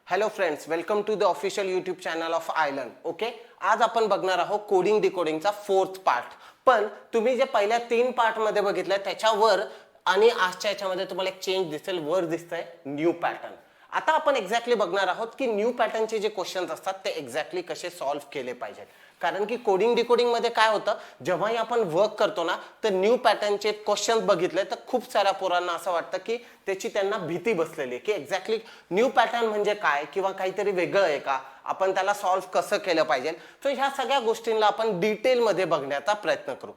Hello friends, welcome to the official YouTube channel of island. Okay, आज आपण बघणार आहोत कोडिंग डिकोडिंगचा फोर्थ पार्ट. पण तुम्ही जे पहिल्या 3 पार्ट मध्ये बघितलं त्याच्यावर आणि आजच्या याच्यामध्ये तुम्हाला एक चेंज दिसेल. वर दिसतंय न्यू पॅटर्न. आता आपण एक्झॅक्टली बघणार आहोत की न्यू पॅटर्नचे जे क्वेश्चन्स असतात ते एक्झॅक्टली कसे सॉल्व्ह केले पाहिजेत. कारण की कोडिंग डिकोडिंग मध्ये काय होतं, जेव्हाही आपण वर्क करतो ना तर न्यू पॅटर्नचे क्वेश्चन्स बघितले तर खूप साऱ्या पोरांना असं वाटतं की त्याची त्यांना भीती बसलेली आहे की एक्झॅक्टली न्यू पॅटर्न म्हणजे काय किंवा काहीतरी वेगळं आहे का, आपण त्याला सॉल्व्ह कसं केलं पाहिजे. सो ह्या सगळ्या गोष्टींना आपण डिटेलमध्ये बघण्याचा प्रयत्न करू.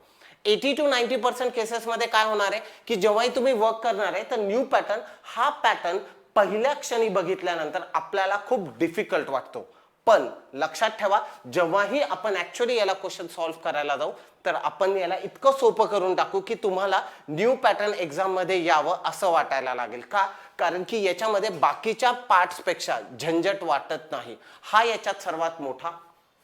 80 to 90% केसेसमध्ये काय होणार आहे की जेव्हाही तुम्ही वर्क करणार आहे तर न्यू पॅटर्न हा पॅटर्न पहिल्या क्षणी बघितल्यानंतर आपल्याला खूप डिफिकल्ट वाटतो. पण लक्षात ठेवा, जेव्हाही आपण ऍक्च्युअली याला क्वेश्चन सॉल्व्ह करायला जाऊ तर आपण याला इतकं सोपं करून टाकू की तुम्हाला न्यू पॅटर्न एक्झाम मध्ये यावं असं वाटायला लागेल. का? कारण की याच्यामध्ये बाकीच्या पार्ट्स पेक्षा झंझट वाटत नाही. हा याच्यात सर्वात मोठा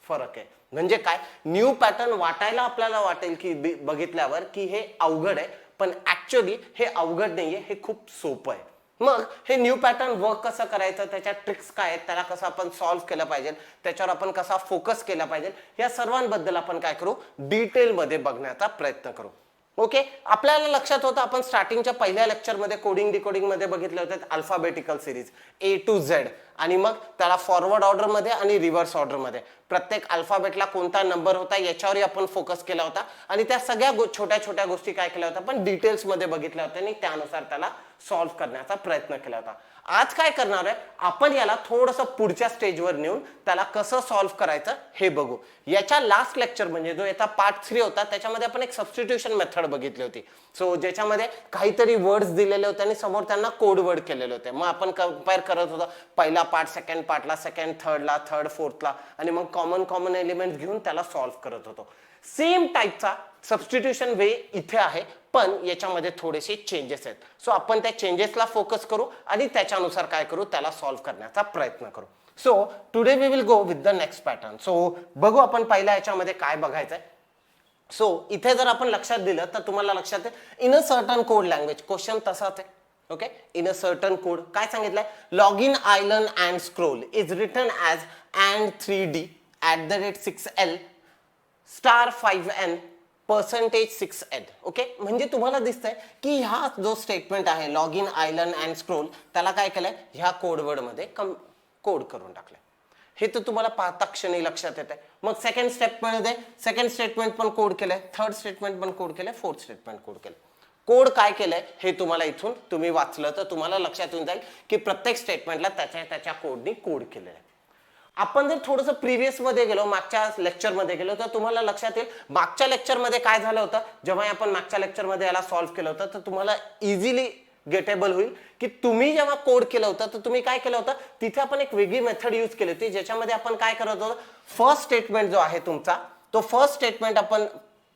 फरक आहे. म्हणजे काय, न्यू पॅटर्न वाटायला आपल्याला वाटेल की बघितल्यावर की हे अवघड आहे, पण ऍक्च्युअली हे अवघड नाहीये, हे खूप सोपं आहे. मग हे न्यू पॅटर्न वर्क कसं करायचं, त्याच्या ट्रिक्स काय आहेत, त्याला कसं आपण सॉल्व्ह केलं पाहिजे, त्याच्यावर आपण कसा फोकस केला पाहिजे, या सर्वांबद्दल आपण काय करू, डिटेलमध्ये बघण्याचा प्रयत्न करू. ओके, आपल्याला लक्षात होतं आपण स्टार्टिंगच्या पहिल्या लेक्चरमध्ये कोडिंग डिकोडिंग मध्ये बघितले होते alphabetical series A to Z, आणि मग त्याला फॉरवर्ड ऑर्डर मध्ये आणि रिव्हर्स ऑर्डर मध्ये प्रत्येक अल्फाबेटला कोणता नंबर होता याच्यावरही आपण फोकस केला होता. आणि त्या सगळ्या छोट्या छोट्या गोष्टी काय केल्या होत्या आपण डिटेल्स मध्ये बघितल्या होत्या आणि त्यानुसार त्याला सॉल्व्ह करण्याचा प्रयत्न केला होता. आज काय करणार आहे आपण, याला थोडंसं पुढच्या स्टेजवर नेऊन त्याला कसं सॉल्व्ह करायचं हे बघू. याच्या लास्ट लेक्चर म्हणजे जो याचा पार्ट 3 होता त्याच्यामध्ये आपण एक सबस्टिट्यूशन मेथड बघितली होती. सो ज्याच्यामध्ये काहीतरी वर्ड्स दिलेले होते आणि समोर त्यांना कोड वर्ड केलेले होते. मग आपण कंपेअर करत होतो पहिला पार्ट सेकंड पार्टला, सेकंड थर्डला, थर्ड फोर्थला, आणि मग कॉमन एलिमेंट्स घेऊन त्याला सॉल्व्ह करत होतो. सेम टाईपचा सबस्टिट्यूशन वे इथे आहे, पण याच्यामध्ये थोडेसे चेंजेस आहेत. सो आपण त्या चेंजेसला फोकस करू आणि त्याच्यानुसार काय करू, त्याला सॉल्व्ह करण्याचा प्रयत्न करू. So today we will go with the next pattern. So बघू आपण पहिल्या याच्यामध्ये काय बघायचंय. सो इथे जर आपण लक्षात दिलं तर तुम्हाला लक्षात आहे in a certain code language, question तसाच आहे. Okay, in a certain code काय सांगितलंय, log in island and scroll is written as and 3D @6L *5N %6N. Okay, म्हणजे तुम्हाला दिसतंय की हा जो स्टेटमेंट आहे log in island and scroll, त्याला काय केलंय, ह्या कोड वर्ड मध्ये कोड करून टाकलंय. हे तर तुम्हाला पाहता क्षणी लक्षात येत आहे. मग सेकंड स्टेप मध्ये सेकंड स्टेटमेंट पण कोड केलंय, थर्ड स्टेटमेंट पण कोड केलंय, फोर्थ स्टेटमेंट कोड केलंय. कोड काय केलंय हे तुम्हाला इथून तुम्ही वाचलं तर तुम्हाला लक्षात येऊन जाईल की प्रत्येक स्टेटमेंटला त्याच्या कोडनी कोड केलेलं आहे. आपण जर थोडंसं प्रिव्हियस मध्ये गेलो, मागच्या लेक्चर मध्ये गेलो, तर तुम्हाला लक्षात येईल मागच्या लेक्चर मध्ये काय झालं होतं. जेव्हा आपण मागच्या लेक्चर मध्ये याला सॉल्व्ह केलं होतं तर तुम्हाला इझिली गेटेबल होईल की तुम्ही जेव्हा कोड केलं होतं तर तुम्ही काय केलं होतं, तिथे आपण एक वेगळी मेथड यूज केली होती ज्याच्यामध्ये आपण काय करत होतो, फर्स्ट स्टेटमेंट जो आहे तुमचा तो फर्स्ट स्टेटमेंट आपण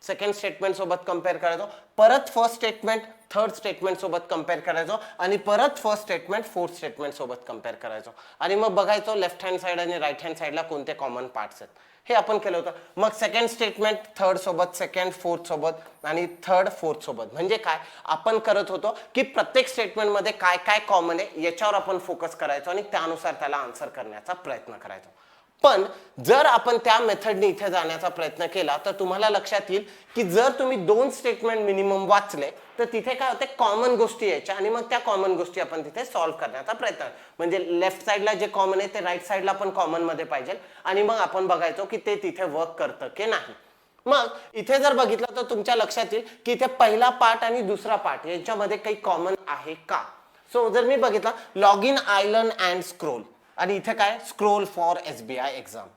सेकंड स्टेटमेंट सोबत कंपेअर करायचो, परत फर्स्ट स्टेटमेंट थर्ड स्टेटमेंट सोबत कंपेअर करायचो, आणि परत फर्स्ट स्टेटमेंट फोर्थ स्टेटमेंट सोबत कंपेअर करायचो, आणि मग बघायचो लेफ्ट हँड साइड आणि राईट हँड साइडला कोणते कॉमन पार्ट्स आहेत. हे आपण केलं होतं. मग सेकंड स्टेटमेंट थर्ड सोबत, सेकंड फोर्थ सोबत आणि थर्ड फोर्थ सोबत. म्हणजे काय आपण करत होतो की प्रत्येक स्टेटमेंट मध्ये काय काय कॉमन आहे याच्यावर आपण फोकस करायचो आणि त्यानुसार त्याला आन्सर करण्याचा प्रयत्न करायचो. पण जर आपण त्या मेथडने इथे जाण्याचा प्रयत्न केला तर तुम्हाला लक्षात येईल की जर तुम्ही 2 स्टेटमेंट मिनिमम वाचले तर तिथे काय होते, कॉमन गोष्टी यायच्या आणि मग त्या कॉमन गोष्टी आपण तिथे सॉल्व्ह करण्याचा प्रयत्न. म्हणजे लेफ्ट साइडला जे कॉमन आहे ते राईट साइडला पण कॉमन मध्ये पाहिजे, आणि मग आपण बघायचो की ते तिथे वर्क करतं की नाही. मग इथे जर बघितलं तर तुमच्या लक्षात येईल की इथे पहिला पार्ट आणि दुसरा पार्ट यांच्यामध्ये काही कॉमन आहे का. सो जर मी बघितलं log in island and scroll, आणि इथे काय स्क्रोल फॉर SBI एक्झाम.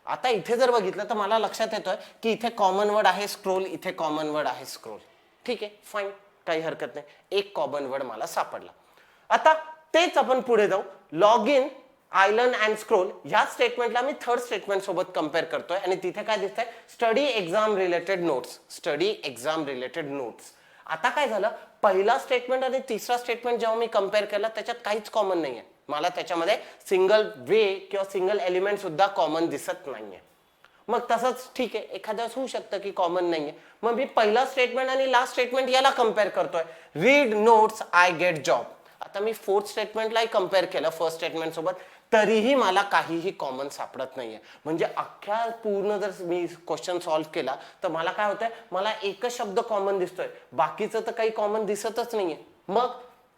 आता इथे जर बघितलं तर मला लक्षात येतोय की इथे कॉमन वर्ड आहे स्क्रोल, इथे कॉमन वर्ड आहे स्क्रोल. ठीक आहे, फाईन, काही हरकत नाही, एक कॉमन वर्ड मला सापडला. आता तेच आपण पुढे जाऊ, log in island and scroll ह्या स्टेटमेंटला मी थर्ड स्टेटमेंट सोबत कंपेअर करतोय आणि तिथे काय दिसतंय, study exam related notes, study exam related notes. आता काय झालं, पहिला स्टेटमेंट आणि तिसरा स्टेटमेंट जेव्हा मी कंपेअर केला त्याच्यात काहीच कॉमन नाहीये. मला त्याच्यामध्ये सिंगल वे किंवा सिंगल एलिमेंट सुद्धा कॉमन दिसत नाहीये. मग तसंच ठीक आहे, एखाद्या होऊ शकतं की कॉमन नाहीये. मग मी पहिला स्टेटमेंट आणि लास्ट स्टेटमेंट याला कंपेअर करतोय, read notes I get job. आता मी फोर्थ स्टेटमेंटलाही कंपेअर केलं फर्स्ट स्टेटमेंट सोबत, तरीही मला काहीही कॉमन सापडत नाहीये. म्हणजे अख्ख्या पूर्ण जर मी क्वेश्चन सॉल्व्ह केला तर मला काय होतंय, मला एकच शब्द कॉमन दिसतोय, बाकीचं तर काही कॉमन दिसतच नाहीये. मग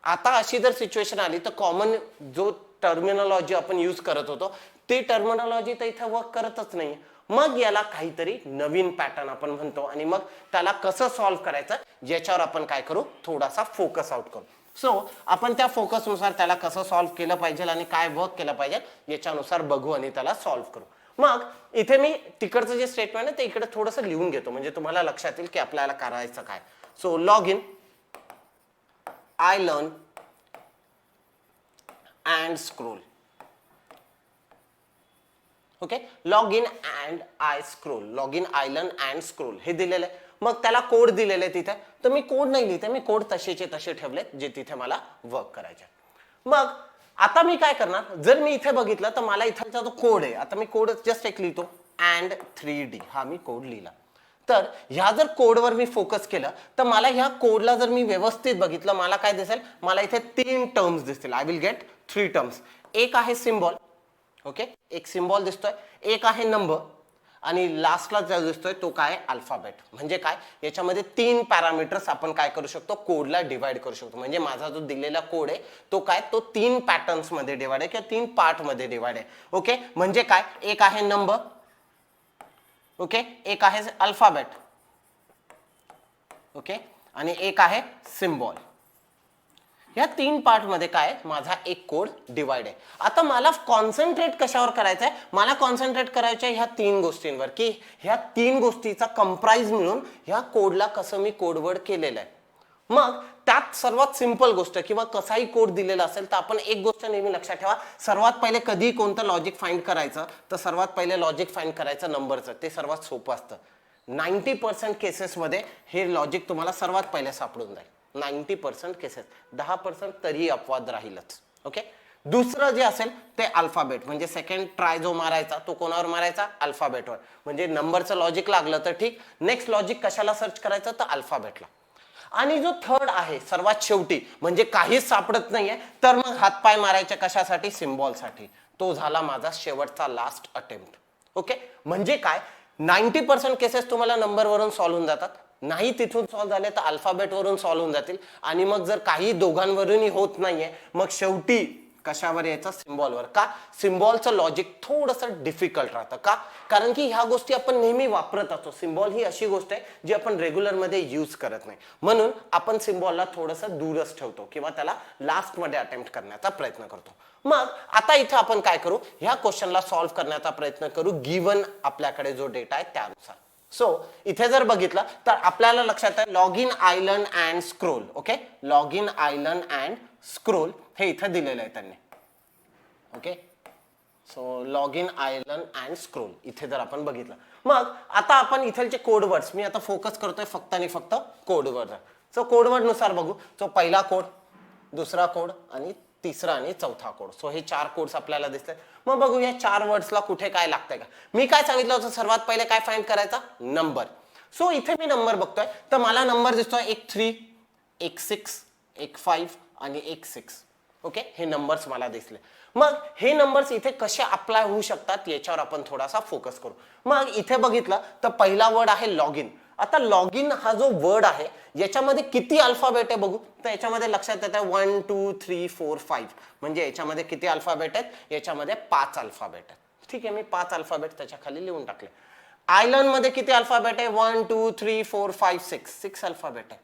आता अशी जर सिच्युएशन आली तर कॉमन जो टर्मिनॉलॉजी आपण यूज करत होतो ती टर्मिनॉलॉजी तर इथे वर्क करतच नाहीये. मग याला काहीतरी नवीन पॅटर्न आपण म्हणतो आणि मग त्याला कसं सॉल्व्ह करायचं याच्यावर आपण काय करू, थोडासा फोकस आउट करू. सो आपण त्या फोकसनुसार त्याला कसं सॉल्व्ह केलं पाहिजे आणि काय वर्क केलं पाहिजे याच्यानुसार बघू आणि त्याला सॉल्व्ह करू. मग इथे मी तिकडचं जे स्टेटमेंट आहे ते इकडे थोडंसं लिहून घेतो म्हणजे तुम्हाला लक्षात येईल की आपल्याला करायचं काय. So log in I learn and scroll. Okay, log in and I scroll, log in I learn and scroll हे दिलेलं आहे. मग त्याला कोड दिलेले तिथे, तर मी कोड नाही लिहिते, मी कोड तसेचे तसे ठेवलेत जे तिथे मला वर्क करायचे. मग आता मी काय करणार, जर मी इथे बघितलं तर मला इथलचा जो कोड आहे, आता मी कोड जस्ट एक लिहितो अँड 3D हा मी कोड लिहिला. तर ह्या जर कोडवर मी फोकस केलं तर मला ह्या कोडला जर मी व्यवस्थित बघितलं मला काय दिसेल, मला इथे 3 टर्म्स दिसतील. I will get 3 terms. एक आहे सिम्बॉल, ओके, एक सिम्बॉल दिसतोय, एक आहे नंबर आणि लास्टला जो दिसतोय तो काय अल्फाबेट. म्हणजे काय, याच्यामध्ये 3 पॅरामीटर्स आपण काय करू शकतो, कोडला डिवाइड करू शकतो. म्हणजे माझा जो दिलेला कोड आहे तो काय, तो 3 पॅटर्न्स मध्ये डिवाइड आहे किंवा 3 पार्ट मध्ये डिवाइड आहे. ओके, म्हणजे काय, एक आहे नंबर, ओके, एक आहे अल्फाबेट, ओके, आणि एक आहे सिम्बॉल. या 3 पार्ट मध्ये काय माझा एक कोड डिवाइड आहे. आता मला कॉन्सन्ट्रेट कशावर करायचं आहे, मला कॉन्सन्ट्रेट करायचं आहे ह्या 3 गोष्टींवर की ह्या 3 गोष्टीचा कंप्राइज मिळून ह्या कोडला कसं मी कोडवर्ड केलेलं आहे. मग त्यात सर्वात सिंपल गोष्ट किंवा कसाही कोड दिलेला असेल तर आपण एक गोष्ट नेहमी लक्षात ठेवा, सर्वात पहिले कधी कोणतं लॉजिक फाइंड करायचं तर सर्वात पहिले लॉजिक फाइंड करायचं नंबरचं. ते सर्वात सोपं असतं. 90% केसेसमध्ये हे लॉजिक तुम्हाला सर्वात पहिले सापडून जाईल. 90% केसेस, 10% तरी अपवाद राहीलच. ओके, दुसरं जे असेल ते अल्फाबेट, म्हणजे सेकंड ट्राय जो मारायचा तो कोणावर मारायचा, अल्फाबेटवर. म्हणजे नंबरचं लॉजिक लागलं तर ठीक, नेक्स्ट लॉजिक कशाला सर्च करायचं तर अल्फाबेटला. आणि जो थर्ड आहे सर्वात शेवटी, म्हणजे काहीच सापडत नाहीये तर मग हातपाय मारायचे कशासाठी, सिम्बॉलसाठी. तो झाला माझा शेवटचा लास्ट अटेम्प्ट. ओके, म्हणजे काय 90% केसेस तुम्हाला नंबरवरून सॉल्व्ह होऊन जातात, नाही तिथून सॉल्व्ह झाले तर अल्फाबेट वरून सॉल्व्ह होऊन जातील. आणि मग जर काही दोघांवरूनही होत नाहीये मग शेवटी कशावर यायचं, सिम्बॉलवर. का, सिम्बॉलचं लॉजिक थोडंसं डिफिकल्ट राहतं. का, कारण की ह्या गोष्टी आपण नेहमी वापरत असतो. सिम्बॉल ही अशी गोष्ट आहे जी आपण रेग्युलर मध्ये यूज करत नाही, म्हणून आपण सिम्बॉलला थोडंसं दूरच ठेवतो किंवा त्याला लास्ट मध्ये अटेम्प्ट करण्याचा प्रयत्न करतो. मग आता इथे आपण काय करू, ह्या क्वेश्चनला सॉल्व्ह करण्याचा प्रयत्न करू गिवन आपल्याकडे जो डेटा आहे त्यानुसार. सो इथे जर बघितलं तर आपल्याला लक्षात आहे log in I learn and scroll. Okay, log in I learn and scroll हे इथे दिलेलं आहे त्यांनी. Okay, so log in I learn and scroll इथे जर आपण बघितलं, मग आता आपण इथलचे कोड वर्ड्स, मी आता फोकस करतोय फक्त आणि फक्त code word. So code word नुसार बघू. सो पहिला कोड, दुसरा कोड आणि तिसरा आणि चौथा कोड. सो हे 4 कोड्स आपल्याला दिसले. मग बघू या 4 वर्ड्सला कुठे काय लागतंय का. मी काय सांगितलं होतं, सर्वात पहिले काय फाइंड करायचा, नंबर. सो इथे मी नंबर बघतोय तर मला नंबर दिसतोय एक 3, एक 6, एक 5 आणि एक 6. ओके, हे नंबर्स मला दिसले. मग हे नंबर्स इथे कसे अप्लाय होऊ शकतात याच्यावर आपण थोडासा फोकस करू. मग इथे बघितलं तर पहिला वर्ड आहे लॉग इन. आता लॉग इन हा जो वर्ड आहे याच्यामध्ये किती अल्फाबेट आहे बघू, तर याच्यामध्ये लक्षात येतं 1 2 3 4 5. म्हणजे याच्यामध्ये किती अल्फाबेट आहेत, याच्यामध्ये 5 अल्फाबेट आहेत. ठीक आहे, मी 5 अल्फाबेट त्याच्या खाली लिहून टाकले. आय लर्न मध्ये किती अल्फाबेट आहे, 1 2 3 4 5 6 अल्फाबेट आहे.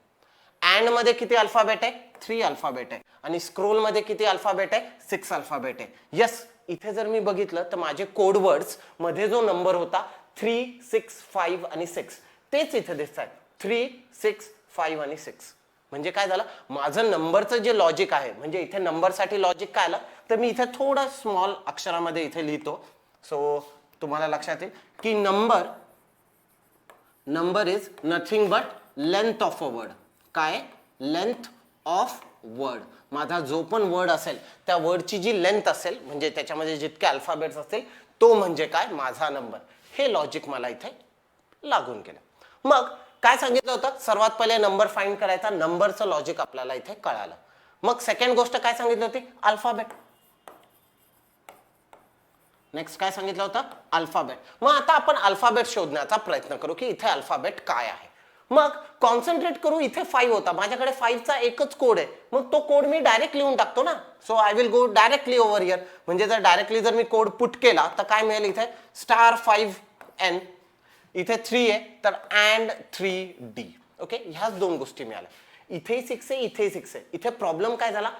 अँड मध्ये किती अल्फाबेट आहे, 3 अल्फाबेट आहे. आणि स्क्रोल मध्ये किती अल्फाबेट आहे, 6 अल्फाबेट आहे. यस, इथे जर मी बघितलं तर माझे कोड वर्ड्स मध्ये जो नंबर होता 3 6 5 आणि 6 तेच इथे दिसत आहेत. 3 6 5 आणि 6. म्हणजे काय झालं, माझं नंबरचं जे लॉजिक आहे, म्हणजे इथे नंबरसाठी लॉजिक काय आलं तर मी इथे थोडं स्मॉल अक्षरामध्ये इथे लिहितो. सो तुम्हाला लक्षात येईल की number is nothing but length of a word. काय, लेंथ ऑफ वर्ड. माझा जो पण वर्ड असेल त्या वर्डची जी लेंथ असेल, म्हणजे त्याच्यामध्ये जितके अल्फाबेट्स असतील तो म्हणजे काय, माझा नंबर. हे लॉजिक मला इथे लागून गेलं. मग काय सांगितलं होतं, सर्वात पहिले नंबर फाइंड करायचा, नंबरचं लॉजिक आपल्याला इथे कळालं. मग सेकंड गोष्ट काय सांगितली होती, अल्फाबेट. नेक्स्ट काय सांगितलं होतं? अल्फाबेट. मग आता आपण अल्फाबेट शोधण्याचा प्रयत्न करू की इथे अल्फाबेट काय आहे. मग कॉन्सन्ट्रेट करू. इथे 5 होता, माझ्याकडे 5 चा एकच कोड आहे, मग तो कोड मी डायरेक्ट लिहून टाकतो ना. So I will go directly over here. म्हणजे जर डायरेक्टली जर मी कोड पुट केला तर काय मिळेल? इथे *5n, इथे 3 आहे तर अँड 3d. ओके, ह्याच दोन गोष्टी मिळाल्या. इथे 6 आहे, इथे 6 आहे. इथे प्रॉब्लेम काय झाला?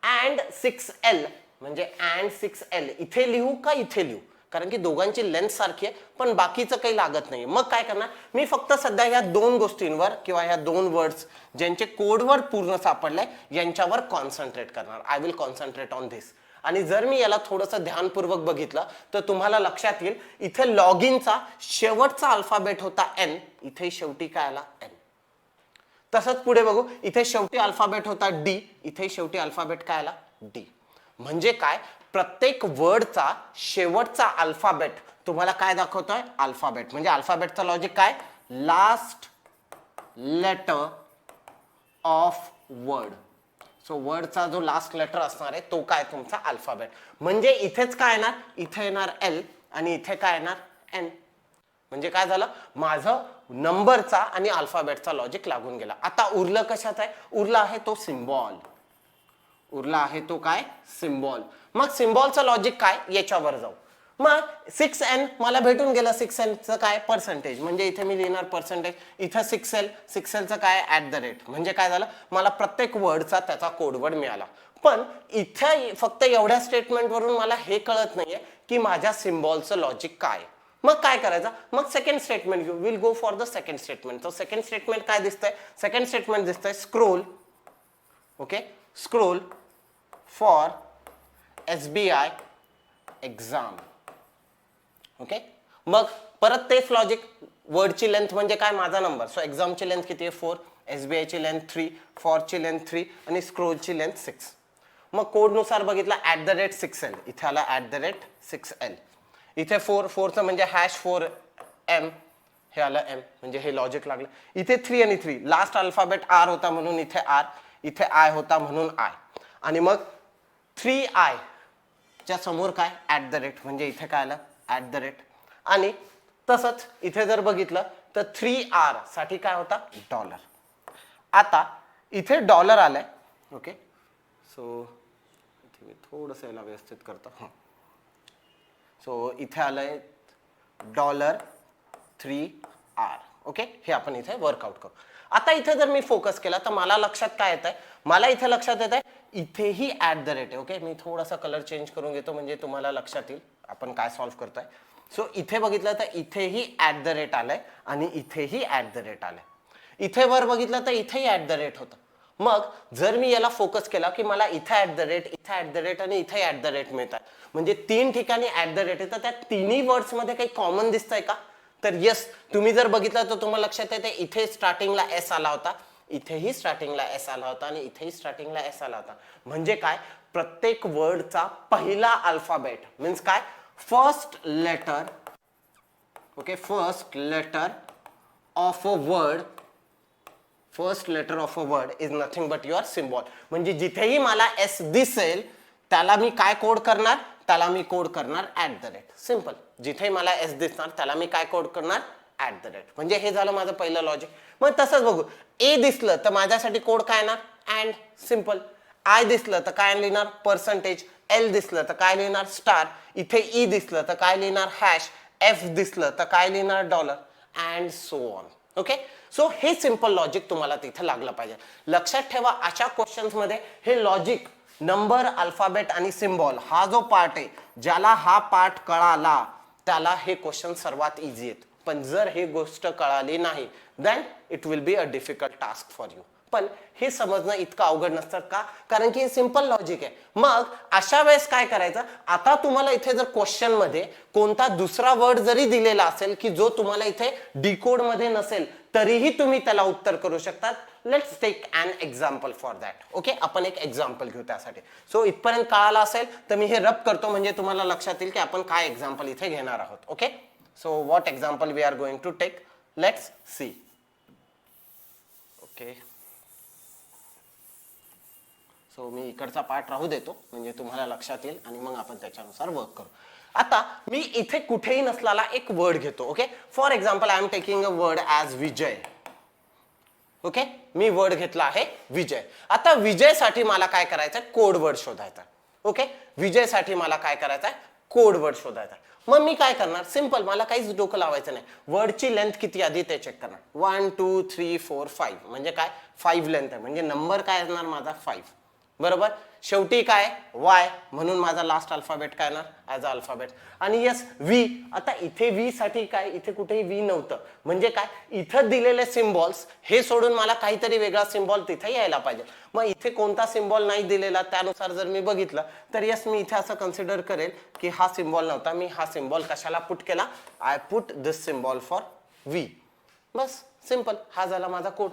अँड 6l म्हणजे अँड 6l इथे लिहू का इथे लिहू? कारण की दोघांची लेंथ सारखी आहे पण बाकीचं काही लागत नाही. मग काय करणार मी? फक्त सध्या ह्या दोन गोष्टींवर किंवा ह्या दोन वर्ड्स ज्यांचे कोडवर पूर्ण सापडलंय यांच्यावर कॉन्सन्ट्रेट करणार. I will concentrate on this. आणि जर मी याला थोडंसं ध्यानपूर्वक बघितलं तर तुम्हाला लक्षात येईल इथे लॉग इनचा शेवटचा अल्फाबेट होता n, इथे शेवटी काय आला? n. तसंच पुढे बघू, इथे शेवटी अल्फाबेट होता d, इथे शेवटी अल्फाबेट काय आला? d. म्हणजे काय? प्रत्येक वर्डचा शेवटचा अल्फाबेट तुम्हाला काय दाखवतोय? अल्फाबेट. म्हणजे अल्फाबेटचा लॉजिक काय? Last letter of word. So वर्डचा जो लास्ट लेटर असणार आहे तो काय? तुमचा अल्फाबेट. म्हणजे इथेच काय येणार? इथे येणार l आणि इथे काय येणार? n. म्हणजे काय झालं? माझं नंबरचा आणि अल्फाबेटचा लॉजिक लागून गेला. आता उरलं कशात आहे? उरला आहे तो सिम्बॉल. उरला आहे तो काय? सिम्बॉल. मग सिम्बॉलचं लॉजिक काय? याच्यावर जाऊ. मग 6n मला भेटून गेलं. 6n चं काय? पर्सेंटेज. म्हणजे इथे मी लिहिणार पर्सेंटेज. इथं 6l चं काय? @. म्हणजे काय झालं? मला प्रत्येक वर्डचा त्याचा कोडवर्ड मिळाला. पण इथे फक्त एवढ्या स्टेटमेंटवरून मला हे कळत नाहीये की माझ्या सिम्बॉलचं लॉजिक काय. मग काय करायचं? मग सेकंड स्टेटमेंट घेऊ. Will go for the second statement. तर सेकंड स्टेटमेंट काय दिसतंय? सेकंड स्टेटमेंट दिसतंय scroll. Okay, scroll for SBI exam. Okay, मग परत तेच लॉजिक. वर्डची लेंथ म्हणजे काय? माझा नंबर. सो एक्झामची लेंथ किती आहे? 4, SBI ची लेंथ 3, फॉरची लेंथ 3 आणि स्क्रोलची लेंथ 6. मग कोडनुसार बघितला @6l, इथे आला @6l. इथे 4चं म्हणजे #4m, हे आलं m, म्हणजे हे लॉजिक लागलं. इथे 3 आणि 3 लास्ट अल्फाबेट r होता म्हणून इथे r, इथे i होता म्हणून i. आणि मग 3i च्या समोर काय? @ म्हणजे इथे काय आलं? @. आणि तसंच इथे जर बघितलं तर 3r साठी काय होता? $. आता इथे डॉलर आलाय. ओके, सो इथे मी थोडंसं याला व्यवस्थित करतो. सो इथे आलंय $3r. ओके, हे आपण इथे वर्कआउट करू. आता इथे जर मी फोकस केला तर मला लक्षात काय येत आहे? मला इथे लक्षात येत आहे इथेही @ आहे. ओके, मी थोडासा कलर चेंज करून घेतो म्हणजे तुम्हाला लक्षात येईल आपण काय सॉल्व्ह करतोय. सो इथे बघितलं तर इथेही @ आलाय आणि इथेही @ आलाय. इथे वर बघितलं तर इथेही @ होतं. मग जर मी याला फोकस केला की मला इथे @ इथे @ आणि इथे @ मिळतात, म्हणजे 3 ठिकाणी @ येतं. त्या तिन्ही वर्ड्स मध्ये काही कॉमन दिसतंय का? तर येस. तुम्ही जर बघितलं तर तुम्हाला लक्षात येते इथे स्टार्टिंगला s आला होता, इथेही स्टार्टिंगला s आला होता आणि इथेही स्टार्टिंगला s आला होता. म्हणजे काय? प्रत्येक वर्डचा पहिला अल्फाबेट मीन्स काय? First letter. Okay, first letter of a word, first letter of a word is nothing but your symbol. म्हणजे जिथेही मला s दिसेल त्याला मी काय कोड करणार? त्याला मी कोड करणार @. सिंपल. जिथे मला s दिसणार त्याला मी काय कोड करणार? @. म्हणजे हे झालं माझं पहिलं लॉजिक. मग तसंच बघू, a दिसलं तर माझ्यासाठी कोड काय येणार? अँड. सिंपल. i दिसलं तर काय लिहिणार? पर्सेंटेज. l दिसलं तर काय लिहिणार? स्टार. इथे e दिसलं तर काय लिहिणार? हॅश. f दिसलं तर काय लिहिणार? $. And so on. Okay, so हे सिंपल लॉजिक तुम्हाला तिथे लागलं पाहिजे. लक्षात ठेवा अशा क्वेश्चन्स मध्ये हे लॉजिक नंबर, अल्फाबेट आणि सिम्बॉल हा जो पार्ट आहे, ज्याला हा पार्ट कळाला त्याला हे क्वेश्चन सर्वात इझी आहेत. पण जर हे गोष्ट कळाली नाही then it will be a difficult task for you. पण हे समजणं इतकं अवघड नसतं का? कारण की हे सिंपल लॉजिक आहे. मग अशा वेळेस काय करायचं? आता तुम्हाला इथे जर क्वेश्चन मध्ये कोणता दुसरा वर्ड जरी दिलेला असेल की जो तुम्हाला इथे डिकोड मध्ये नसेल तरीही तुम्ही त्याला उत्तर करू शकतात. Let's take an example for that. Okay, आपण एक एक्झाम्पल घेऊ त्यासाठी. सो इथपर्यंत कळालं असेल तर मी हे रब करतो म्हणजे तुम्हाला लक्षात येईल की आपण काय एक्झाम्पल इथे घेणार आहोत. Okay, so what example we are going to take, let's see. Okay, so मी इकडचा पार्ट राहू देतो म्हणजे तुम्हाला लक्षात येईल आणि मग आपण त्याच्यानुसार वर्क करू. आता मी इथे कुठेही नसलेला एक वर्ड घेतो. Okay, for example I am taking a word as Vijay. Okay, me word घेतला आहे विजय. आता विजयसाठी मला काय करायचं, कोड वर्ड शोधायचा. ओके, विजयसाठी मला काय करायचं, कोड वर्ड शोधायचा. मग मी काय करणार, सिंपल, मला काहीच डोकं लावायचं नाही. वर्डची लेंथ किती आधी ते चेक करणार. 1 2 3 4 5 म्हणजे काय, 5 लेंथ आहे म्हणजे नंबर काय असणार माझा 5. बरोबर, शेवटी काय वाय म्हणून माझा लास्ट अल्फाबेट काय येणार ॲज अ अल्फाबेट. आणि यस व्ही. आता इथे व्ही साठी काय, इथे कुठेही व्ही नव्हतं म्हणजे काय, इथं दिलेले सिम्बॉल्स हे सोडून मला काहीतरी वेगळा सिम्बॉल तिथे यायला पाहिजे. मग इथे कोणता सिम्बॉल नाही दिलेला त्यानुसार जर मी बघितलं तर यस मी इथे असं कन्सिडर करेल की हा सिम्बॉल नव्हता, मी हा सिम्बॉल कशाला पुट केला, I put this symbol for V. Bus simple, हा झाला माझा कोड.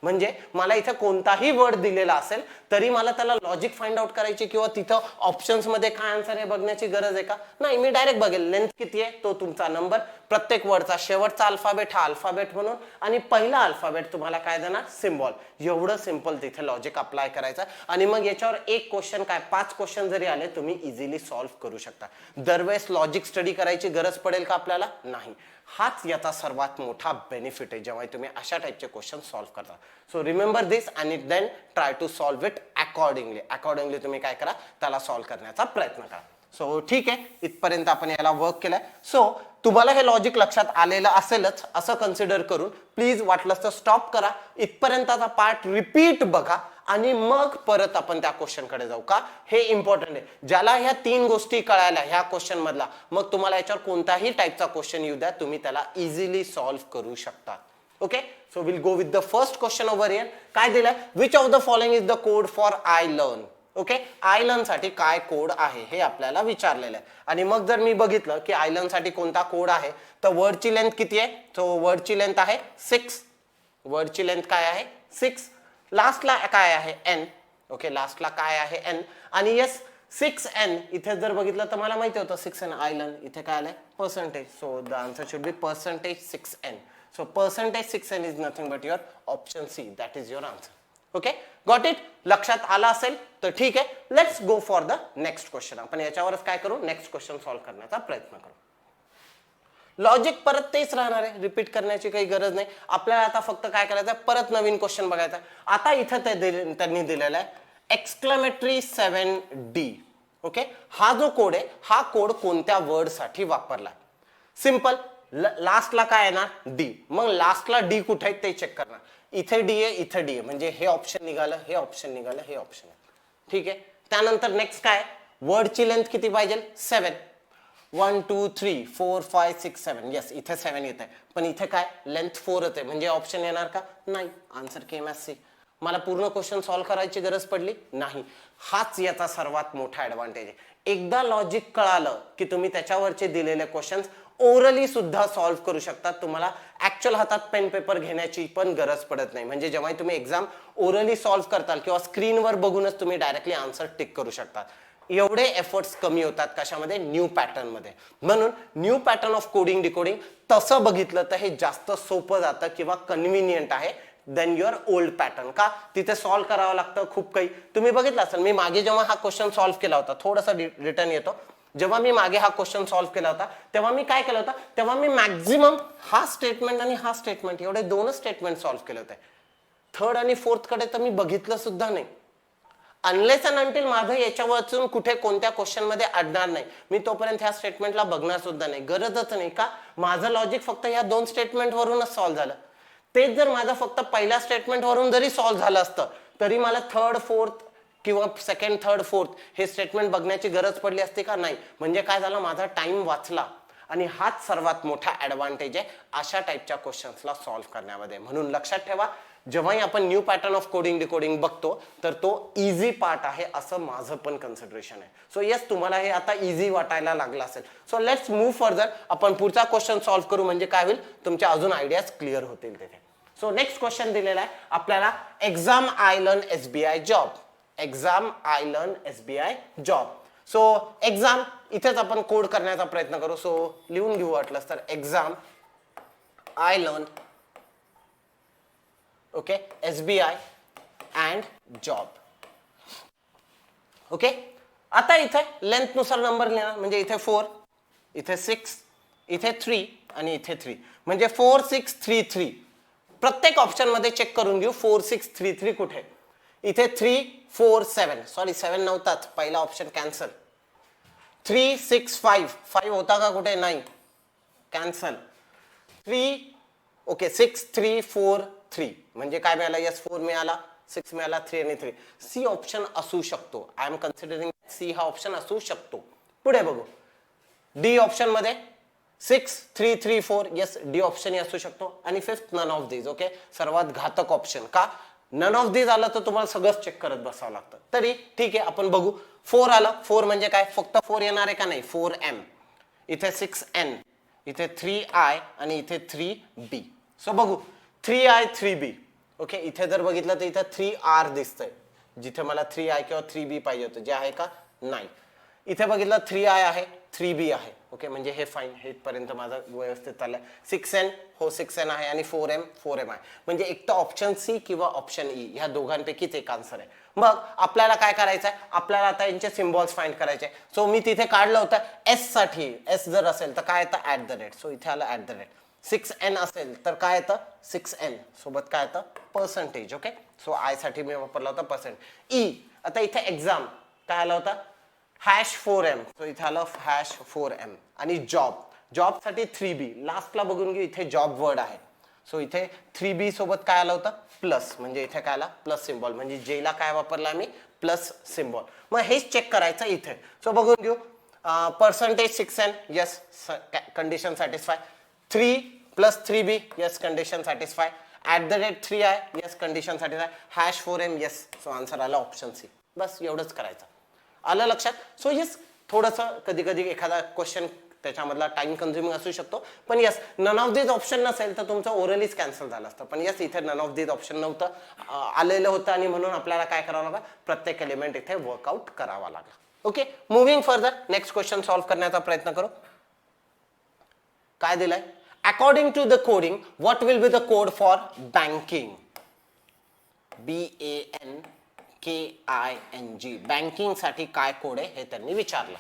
म्हणजे मला इथे कोणताही वर्ड दिलेला असेल तरी मला त्याला लॉजिक फाइंड आउट करायची किंवा तिथं ऑप्शन्स मध्ये काय आन्सर आहे बघण्याची गरज आहे का, नाही. मी डायरेक्ट बघेल लेंथ किती आहे तो तुमचा नंबर, प्रत्येक वर्डचा शेवटचा अल्फाबेट हा अल्फाबेट म्हणून आणि पहिला अल्फाबेट तुम्हाला काय देणार सिम्बॉल. एवढं सिंपल तिथे लॉजिक अप्लाय करायचं आणि मग याच्यावर एक क्वेश्चन काय 5 क्वेश्चन जरी आले तुम्ही इझिली सॉल्व्ह करू शकता. दरवेळेस लॉजिक स्टडी करायची गरज पडेल का आपल्याला, नाही. हाच याचा सर्वात मोठा बेनिफिट आहे जेव्हा तुम्ही अशा टाइपचे क्वेश्चन सॉल्व्ह करता. सो रिमेंबर दिस आणि then try to solve it accordingly तुम्ही काय करा, त्याला सॉल्व्ह करण्याचा प्रयत्न करा. सो ठीक आहे, इथपर्यंत आपण याला वर्क केलाय. सो तुम्हाला हे लॉजिक लक्षात आलेलं असेलच असं कन्सिडर करून प्लीज वाटलंच तर स्टॉप करा, इथपर्यंतचा पार्ट रिपीट बघा आणि मग परत आपण त्या क्वेश्चन कडे जाऊ. का, हे इम्पॉर्टंट आहे. ज्याला ह्या 3 गोष्टी कळायला ह्या क्वेश्चन मधला, मग तुम्हाला याच्यावर कोणताही टाइपचा क्वेश्चन येऊ द्या, तुम्ही त्याला इझिली सॉल्व्ह करू शकता. Okay, so will go with the first question over here. काय दिलंय, which of the following is the code for I learn. Okay, I learn साठी काय कोड आहे हे आपल्याला विचारलेलं आहे. आणि मग जर मी बघितलं की आय लर्न साठी कोणता कोड आहे तर वर्डची लेंथ किती आहे, तो वर्डची लेंथ आहे 6. वर्डची लेंथ काय आहे 6. लास्टला काय आहे n. ओके, लास्टला काय आहे n. आणि यस 6n इथे जर बघितलं तर मला माहिती होतं 6n आय लर्न, इथे काय आलंय percentage. So the answer should be percentage 6n. So percentage 6n is nothing but your option C, that is your answer. Okay, got it, लक्षात आला असेल तर ठीक आहे. Let's go for the next question. आपण याच्यावरच काय करू, नेक्स्ट क्वेश्चन सॉल्व्ह करण्याचा प्रयत्न करू. लॉजिक परत तेच राहणार आहे, रिपीट करण्याची काही गरज नाही आपल्याला. आता फक्त काय करायचं, परत नवीन क्वेश्चन बघायचा. आता इथं त्यांनी दिलेला आहे एक्सक्लेमेटरी 7D. ओके, हा जो कोड आहे हा कोड कोणत्या वर्ड साठी वापरला, सिंपल. लास्टला काय येणार डी, मग लास्टला डी कुठे आहे ते चेक करणार. इथे डी आहे, इथे डी आहे म्हणजे हे ऑप्शन निघालं, हे ऑप्शन निघालं, हे ऑप्शन आहे. ठीक आहे, त्यानंतर नेक्स्ट काय, वर्डची लेंथ किती पाहिजे 7. 1 2 3 4 5 6 7. यस, इथे 7 येत आहे पण इथे काय लेंथ 4 येते म्हणजे ऑप्शन येणार का, नाही. आन्सर केम ॲज सी. मला पूर्ण क्वेश्चन सॉल्व्ह करायची गरज पडली नाही. हाच याचा सर्वात मोठा ऍडव्हान्टेज आहे. एकदा लॉजिक कळालं की तुम्ही त्याच्यावरचे दिलेले क्वेश्चन्स ओरली सुद्धा सॉल्व्ह करू शकता. तुम्हाला ऍक्च्युअल हातात पेन पेपर घेण्याची पण गरज पडत नाही. म्हणजे जेव्हा तुम्ही एक्झाम ओरली सॉल्व्ह करताल किंवा स्क्रीनवर बघूनच तुम्ही डायरेक्टली आन्सर टिक करू शकता. एवढे एफर्ट्स कमी होतात कशामध्ये, न्यू पॅटर्न मध्ये. म्हणून new pattern of coding decoding तसं बघितलं तर हे जास्त सोपं जातं किंवा कन्व्हिनियंट आहे देन युअर ओल्ड पॅटर्न. का, तिथे सॉल्व्ह करावं लागतं खूप काही. तुम्ही बघितलं असेल मी मागे जेव्हा हा क्वेश्चन सॉल्व्ह केला होता, थोडासा रिटर्न येतो, जेव्हा मी मागे हा क्वेश्चन सॉल्व्ह केला होता तेव्हा मी काय केलं होतं, तेव्हा मी मॅक्झिमम हा स्टेटमेंट आणि हा स्टेटमेंट एवढे 2च स्टेटमेंट सॉल्व्ह केले होते. थर्ड आणि फोर्थ कडे तर मी बघितलं सुद्धा नाही. अनलेस अँड अंटिल माझं याच्यावरचून कुठे कोणत्या क्वेश्चन मध्ये अडणार नाही मी तोपर्यंत ह्या स्टेटमेंटला बघणार सुद्धा नाही, गरजच नाही. का, माझं लॉजिक फक्त ह्या 2 स्टेटमेंट वरूनच सॉल्व्ह झालं. तेच जर माझं फक्त पहिल्या स्टेटमेंट वरून जरी सॉल्व्ह झालं असतं तरी मला थर्ड फोर्थ किंवा सेकंड थर्ड फोर्थ हे स्टेटमेंट बघण्याची गरज पडली असते का, नाही. म्हणजे काय झालं, माझा टाइम वाचला. आणि हाच सर्वात मोठा ऍडव्हान्टेज आहे अशा टाइपच्या क्वेश्चन्सला सॉल्व्ह करण्यामध्ये. म्हणून लक्षात ठेवा, जेव्हाही आपण new pattern of coding decoding बघतो तर तो इझी पार्ट आहे असं माझं पण कन्सिडरेशन आहे. सो येस, तुम्हाला हे आता इझी वाटायला लागलं असेल. So let's move further. आपण पुढचा क्वेश्चन सॉल्व्ह करू म्हणजे काय होईल, तुमच्या अजून आयडियाज क्लिअर होतील तिथे. सो नेक्स्ट क्वेश्चन दिलेला आहे आपल्याला, exam I learn SBI job. Exam I learn SBI job. So exam इथेच आपण कोड करण्याचा प्रयत्न करू. सो लिहून घेऊ वाटलंच तर, exam I learn okay SBI and job. Okay. आता इथे लेंथ नुसार नंबर लिहा, म्हणजे इथे 4, इथे 6, इथे 3 आणि इथे 3, म्हणजे 4 6 3 3. प्रत्येक ऑप्शन मध्ये चेक करून घेऊ 4 6 3 3 कुठे. इथे 3 4 7, सॉरी 7 नव्हताच, पहिला ऑप्शन कॅन्सल. 3 6 5 5 होता का कुठे, नाही, कॅन्सल. 3 ओके 6 3 4 3, म्हणजे काय मिळाला, यस 4 मिळाला, 6 मिळाला, 3 आणि 3. सी ऑप्शन असू शकतो. आय एम कन्सिडरिंग सी हा ऑप्शन असू शकतो. पुढे बघू. डी ऑप्शन मध्ये 6 3 3 4, यस डी ऑप्शन ही असू शकतो. आणि fifth none of these. Okay, सर्वात घातक ऑप्शन. का नन ऑफ दीज आलं तर तुम्हाला सगळंच चेक करत बसावं लागतं. तरी ठीक आहे, आपण बघू. 4 आलं. 4 म्हणजे काय, फक्त 4 येणार आहे का, नाही, 4m, इथे 6n, इथे 3i आणि इथे 3b. सो बघू 3i 3b. ओके, इथे जर बघितलं तर इथे 3r दिसतंय, जिथे मला 3i किंवा 3b पाहिजे होतं, जे आहे का, नाही. इथे बघितलं 3i आहे, 3b आहे. ओके, म्हणजे हे फाईन, हे पर्यंत माझं व्यवस्थित चाललंय. 6n हो 6n आहे आणि 4m 4m आहे, म्हणजे एक तर ऑप्शन सी किंवा ऑप्शन ई, ह्या दोघांपैकीच एक आन्सर आहे. मग आपल्याला काय करायचं आहे, आपल्याला आता यांचे सिम्बॉल्स फाइंड करायचे. सो मी तिथे काढलं होतं एस साठी. एस जर असेल तर काय येतं, ऍट द रेट. सो इथे आलं ऍट द रेट. 6n असेल तर काय येतं, 6n सोबत काय येतं, पर्सेंटेज. ओके, सो आय साठी मी वापरला होता पर्सेंट. ई, आता इथे एक्झाम काय आला होता, #4m, सो इथे आलं #4m. आणि जॉब, जॉब साठी 3b. लास्टला बघून घेऊ, इथे जॉब वर्ड आहे. सो इथे 3b सोबत काय आलं होतं, प्लस, म्हणजे इथे काय आला, प्लस सिम्बॉल, म्हणजे जेला काय वापरला मी, प्लस सिम्बॉल. मग हेच चेक करायचं इथे. सो बघून घेऊ. Percentage 6n, yes condition satisfy. 3 + 3b, yes condition satisfy. At the rate 3i, yes condition satisfy. #4m, yes. So answer आला ऑप्शन सी. बस एवढंच करायचं. आलं लक्षात. सो यस, थोडंसं कधी कधी एखादा क्वेश्चन त्याच्यामधला टाइम कन्झ्युमिंग असू शकतो, पण yes none of these option नसेल तर तुमचं ओरलीच कॅन्सल झालं असतं. पण यस इथे नन ऑफ दीज ऑप्शन नव्हतं, आलेलं होतं, आणि म्हणून आपल्याला काय करावं लागलं, प्रत्येक एलिमेंट इथे वर्कआउट करावा लागला. Okay, moving further, next question solve करण्याचा प्रयत्न करू. काय दिलंय, according to the coding what will be the code for banking. BANKING, banking साठी काय कोड आहे हे त्यांनी विचारलं.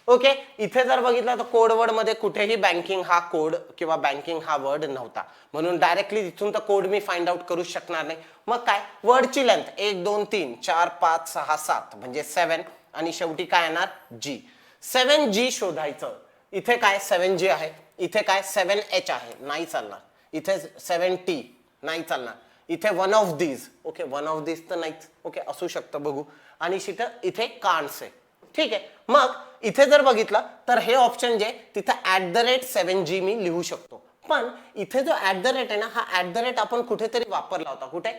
ओके, इथे जर बघितलं तर कोड वर्ड मध्ये कुठेही बँकिंग हा कोड किंवा बँकिंग हा वर्ड नव्हता, म्हणून डायरेक्टली तिथून तर कोड मी फाइंड आउट करू शकणार नाही. मग काय, वर्डची लेंथ 1 2 3 4 5 6 7, म्हणजे 7, आणि शेवटी काय येणार, G. 7G शोधायचं. इथे काय 7G आहे, इथे काय 7H आहे, नाही चालणार. इथे 7T नाही चालणार. इथे one of these. Okay, one of these तर नाहीच. ओके, असू शकतं, बघू. आणि इथे कांट्स आहे. ठीक आहे, मग इथे जर बघितलं तर हे ऑप्शन जे तिथे @7G मी लिहू शकतो. पण इथे जो @ आहे ना, हा @ आपण कुठेतरी वापरला होता. कुठे,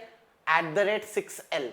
@6l.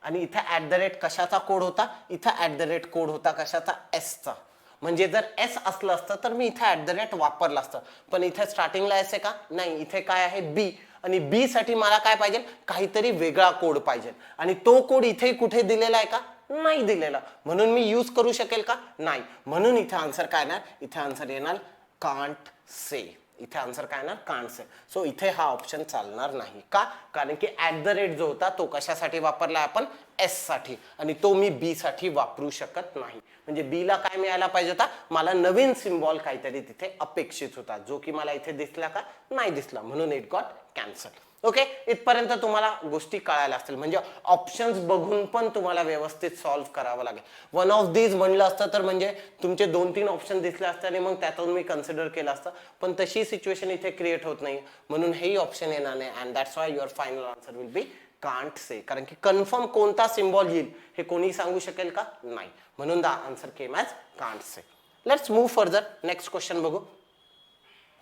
आणि इथे @ कशाचा कोड होता, इथे @ कोड होता कशाचा, एसचा. म्हणजे जर एस असलं असतं तर मी इथे @ वापरलं असतं, पण इथे स्टार्टिंगला एस आहे का, नाही. इथे काय आहे, बी. आणि बी साठी मला काय पाहिजे, काहीतरी वेगळा कोड पाहिजे, आणि तो कोड इथे कुठे दिलेला आहे का, नाही दिलेला. म्हणून मी यूज करू शकेल का, नाही. म्हणून इथे आन्सर काय येणार, इथे आन्सर येणार कांट से. इथे आन्सर काय येणार, कांट से. सो इथे हा ऑप्शन चालणार नाही. का, कारण की @ जो होता तो कशासाठी वापरला आपण, एस साठी, आणि तो मी बी साठी वापरू शकत नाही. म्हणजे बी ला काय मिळायला पाहिजे होता, मला नवीन सिम्बॉल काहीतरी तिथे अपेक्षित होता, जो की मला इथे दिसला का, नाही दिसला, म्हणून इट गॉट कॅन्सल. ओके, इथपर्यंत तुम्हाला गोष्टी कळायला असतील. म्हणजे ऑप्शन्स बघून पण तुम्हाला व्यवस्थित सॉल्व्ह करावं लागेल. वन ऑफ दीज म्हणलं असतं तर म्हणजे तुमचे 2-3 ऑप्शन दिसले असते आणि मग त्यातून मी कन्सिडर केलं असतं, पण तशी सिच्युएशन इथे क्रिएट होत नाही, म्हणून हेही ऑप्शन येणार नाही. And that's why your final answer will be can't say. कारण की कन्फर्म कोणता सिम्बॉल येईल हे कोणी सांगू शकेल का, नाही. म्हणून the answer came as can't say. Let's move further, next question बघू.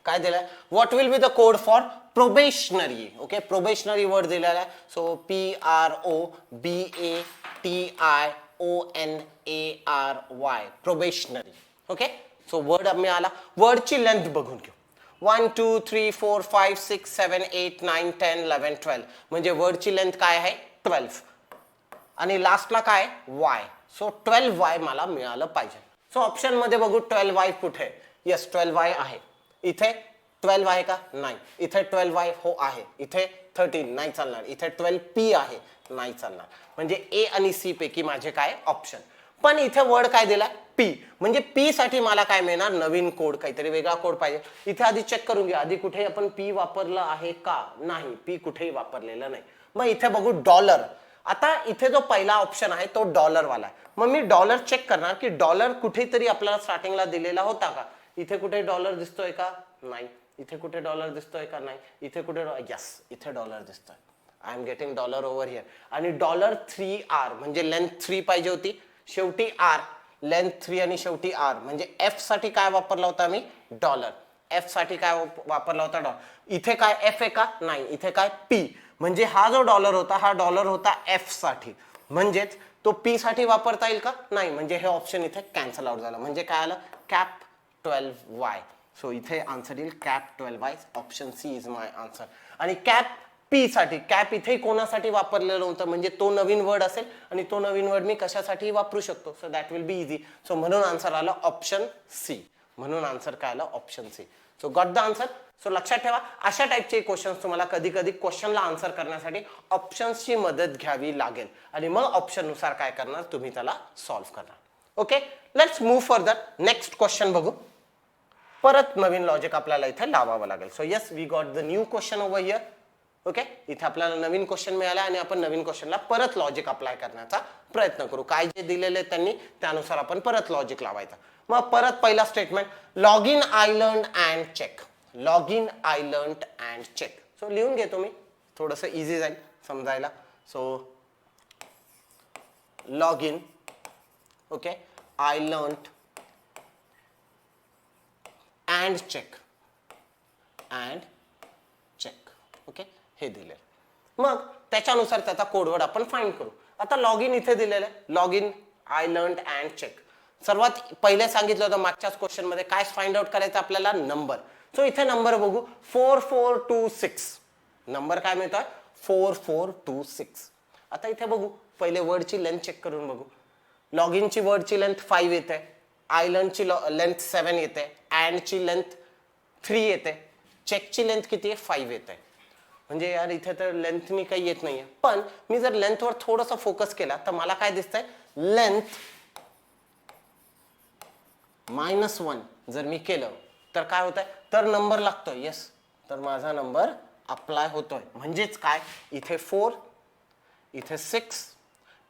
काय दिलंय, what will be the code for probationary. Okay, probationary word दिलेला आहे. So PROBATIONARY, probationary. Okay, so word मिळाला. वर्डची लेंथ बघून घेऊ. 1 2 3 4 5 6 7 8 9 10 11 12, म्हणजे वर्डची लेंथ काय आहे, 12. आणि लास्टला काय, वाय. सो 12y मला मिळालं पाहिजे. सो ऑप्शन मध्ये बघू 12y कुठे, यस 12y आहे. इथे 12 आहे का, नाही. इथे 12y हो आहे. इथे 13 नाही चालणार. इथे 12p आहे, नाही चालणार. म्हणजे ए आणि सी पैकी माझे काय ऑप्शन. पण इथे वर्ड काय दिलाय पी, म्हणजे पी साठी मला काय मिळणार नवीन कोड, काहीतरी वेगळा कोड पाहिजे. इथे आधी चेक करून घ्या आधी कुठे आपण पी वापरलं आहे का, नाही पी कुठेही वापरलेलं नाही. मग इथे बघू डॉलर. आता इथे जो पहिला ऑप्शन आहे तो डॉलर वाला आहे. मग मी डॉलर चेक करणार की डॉलर कुठेतरी आपल्याला स्टार्टिंगला दिलेला होता का. इथे कुठे डॉलर दिसतोय का, नाही. इथे कुठे डॉलर दिसतोय का, नाही. इथे कुठे, यस इथे डॉलर दिसतोय. I am getting dollar over here. आणि डॉलर 3R म्हणजे लेंथ 3 पाहिजे होती, शेवटी आर, लेंथ 3 आणि शेवटी आर, म्हणजे एफ साठी काय वापरला होता मी डॉलर. एफ साठी काय वापरला होता डॉलर. इथे काय एफ आहे का, नाही. इथे काय पी, म्हणजे हा जो डॉलर होता हा डॉलर होता एफ साठी, म्हणजेच तो पी साठी वापरता येईल का, नाही. म्हणजे हे ऑप्शन इथे कॅन्सल आउट झालं. म्हणजे काय आलं कॅप 12Y. सो इथे आन्सर येईल cap 12Y. Option C is my answer. आणि कॅप पी साठी, कॅप इथे कोणासाठी वापरलेलं होतं, म्हणजे तो नवीन वर्ड असेल आणि तो नवीन वर्ड मी कशासाठी वापरू शकतो. So that will be easy. So म्हणून आन्सर आलं ऑप्शन सी. म्हणून आन्सर काय आलं option C. So got the answer. So लक्षात ठेवा अशा टाइपचे क्वेश्चन्स तुम्हाला कधी कधी क्वेश्चनला आन्सर करण्यासाठी ऑप्शन्सची मदत घ्यावी लागेल आणि मग ऑप्शन नुसार काय करणार तुम्ही त्याला सॉल्व्ह करणार. Okay, let's move further. Next question बघू. परत नवीन लॉजिक आपल्याला इथे लावावं लागेल. So yes we got the new question over here. Okay, इथे आपल्याला नवीन क्वेश्चन मिळाला आणि आपण नवीन क्वेश्चनला परत लॉजिक अप्लाय करण्याचा प्रयत्न करू. काय जे दिलेले त्यांनी त्यानुसार आपण परत लॉजिक लावायचं. मग परत पहिला statement, log in I learn and check. Log in I learn and check. So लिहून घेतो मी, थोडंसं इझी जाईल समजायला. So log in, okay, I learn and check, and check. Okay, हे दिले. मग त्याच्यानुसार त्याचा कोडवर्ड आपण फाइंड करू. आता लॉग इन इथे दिलेलं आहे, log in I learn and check. सर्वात पहिले सांगितलं होतं मागच्याच क्वेश्चन मध्ये काय फाइंड आउट करायचं आपल्याला, नंबर. सो इथे नंबर बघू 4426. नंबर काय मिळतोय 4426. आता इथे बघू पहिले वर्डची लेंथ चेक करून बघू. लॉग इनची वर्डची लेंथ 5 येते, आय लर्नची लेंथ 7 येते, अँडची लेंथ 3 येते, चेकची लेंथ किती आहे 5 येते. म्हणजे यार इथे तर लेंथनी काही येत नाहीये. पण मी जर लेंथवर थोडासा फोकस केला तर मला काय दिसतंय, लेंथ -1 जर मी केलं तर काय होतंय, तर नंबर लागतोय. येस, तर माझा नंबर अप्लाय होतोय. म्हणजेच काय, इथे 4, इथे 6,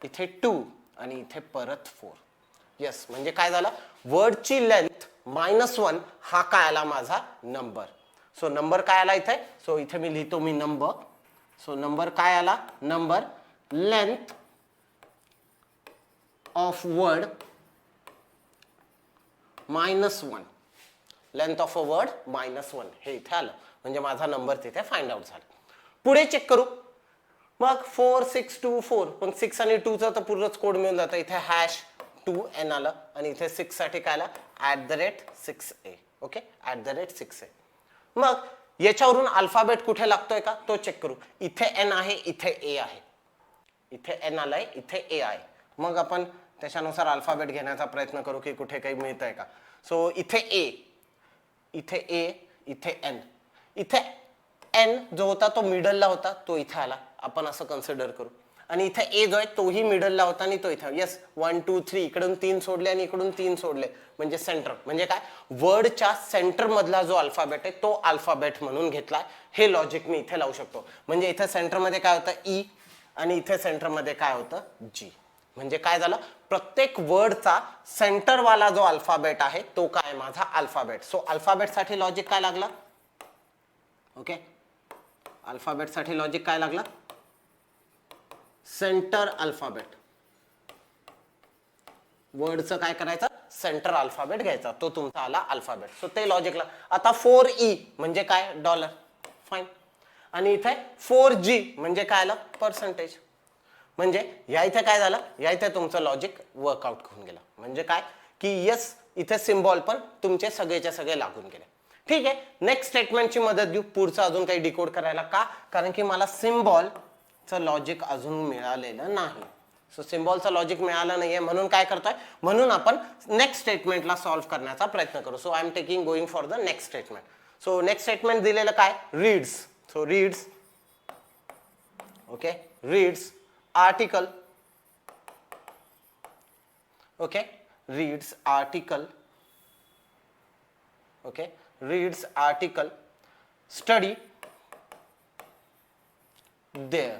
इथे 2 आणि इथे परत 4. येस, म्हणजे काय झालं, वर्डची लेंथ -1 हा काय आला माझा नंबर. सो नंबर काय आला इथे, सो इथे मी लिहितो मी नंबर. सो नंबर काय आला, number length of word -1. Length of a word -1 हे इथे आलं. म्हणजे माझा नंबर तिथे फाइंड आउट झाला. पुढे चेक करू. मग 4624, पण 6 आणि 2 चा तर पूर्णच कोड मिळून जातं. इथे #2n आलं आणि इथे 6 साठी काय आलं @6a. Okay, @6a. मग याच्यावरून अल्फाबेट कुठे लागतोय का तो चेक करू. इथे n आहे, इथे a आहे. इथे n आलाय, इथे a आहे. मग आपण त्याच्यानुसार अल्फाबेट घेण्याचा प्रयत्न करू की कुठे काही मिळतंय का. सो इथे a, इथे a, इथे n. इथे n जो होता तो मिडलला होता, तो इथे आला. आपण असं कन्सिडर करू. आणि इथे a जो आहे तोही मिडलला होता आणि तो इथे. येस, 1 2 3 इकडून 3 सोडले आणि इकडून 3 सोडले, म्हणजे सेंटर. म्हणजे काय, वर्डच्या सेंटर मधला जो अल्फाबेट आहे तो अल्फाबेट म्हणून घेतलाय. हे लॉजिक मी इथे लावू शकतो. म्हणजे इथे सेंटर मध्ये काय होतं ई आणि इथे सेंटर मध्ये काय होतं जी. म्हणजे काय झालं, प्रत्येक वर्डचा सेंटरवाला जो अल्फाबेट आहे तो काय माझा अल्फाबेट. सो अल्फाबेट साठी लॉजिक काय लागला, ओके, अल्फाबेट साठी लॉजिक काय लागला, सेंटर अल्फाबेट. वर्डचं काय करायचं, सेंटर अल्फाबेट घ्यायचा, तो तुमचा आला अल्फाबेट. सो ते लॉजिकला. आता 4E म्हणजे काय, डॉलर. फाईन. आणि इथे 4G म्हणजे काय आलं, पर्सेंटेज. म्हणजे या इथे काय झालं, या इथे तुमचं लॉजिक वर्कआउट होऊन गेलं. म्हणजे काय की यस, इथे सिम्बॉल पण तुमचे सगळेच्या सगळे लागून गेले. ठीक आहे, नेक्स्ट स्टेटमेंटची मदत घेऊ पुढचं अजून काही डिकोड करायला. का, कारण की मला सिम्बॉलचं लॉजिक अजून मिळालेलं नाही. सो सिम्बॉलचं लॉजिक मिळालं नाहीये, म्हणून काय करतोय, म्हणून आपण नेक्स्ट स्टेटमेंटला सॉल्व्ह करण्याचा प्रयत्न करू. So I am taking going for the next statement. So next statement दिलेलं काय, reads. So reads, okay, reads article okay, reads article, okay, reads article, study there,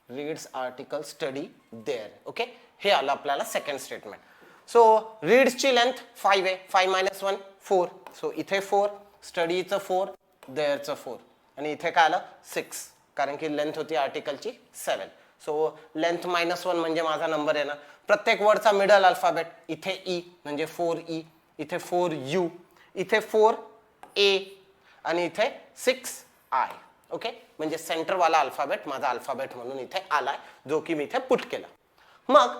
reads article, study there. okay, हे आलं आपल्याला second statement. So रीड्सची length 5 आहे, 5 - 1 4. So इथे 4, स्टडीचं 4, देअरचं 4, आणि इथे काय आलं 6, कारण की लेंथ होती आर्टिकलची 7. सो लेंथ -1 म्हणजे माझा नंबर आहे ना. प्रत्येक वर्डचा मिडल अल्फाबेट, इथे ई म्हणजे 4E, इथे 4U, इथे 4A, आणि इथे 6I. ओके, म्हणजे सेंटरवाला अल्फाबेट माझा अल्फाबेट म्हणून इथे आलाय, जो की मी इथे पुट केला. मग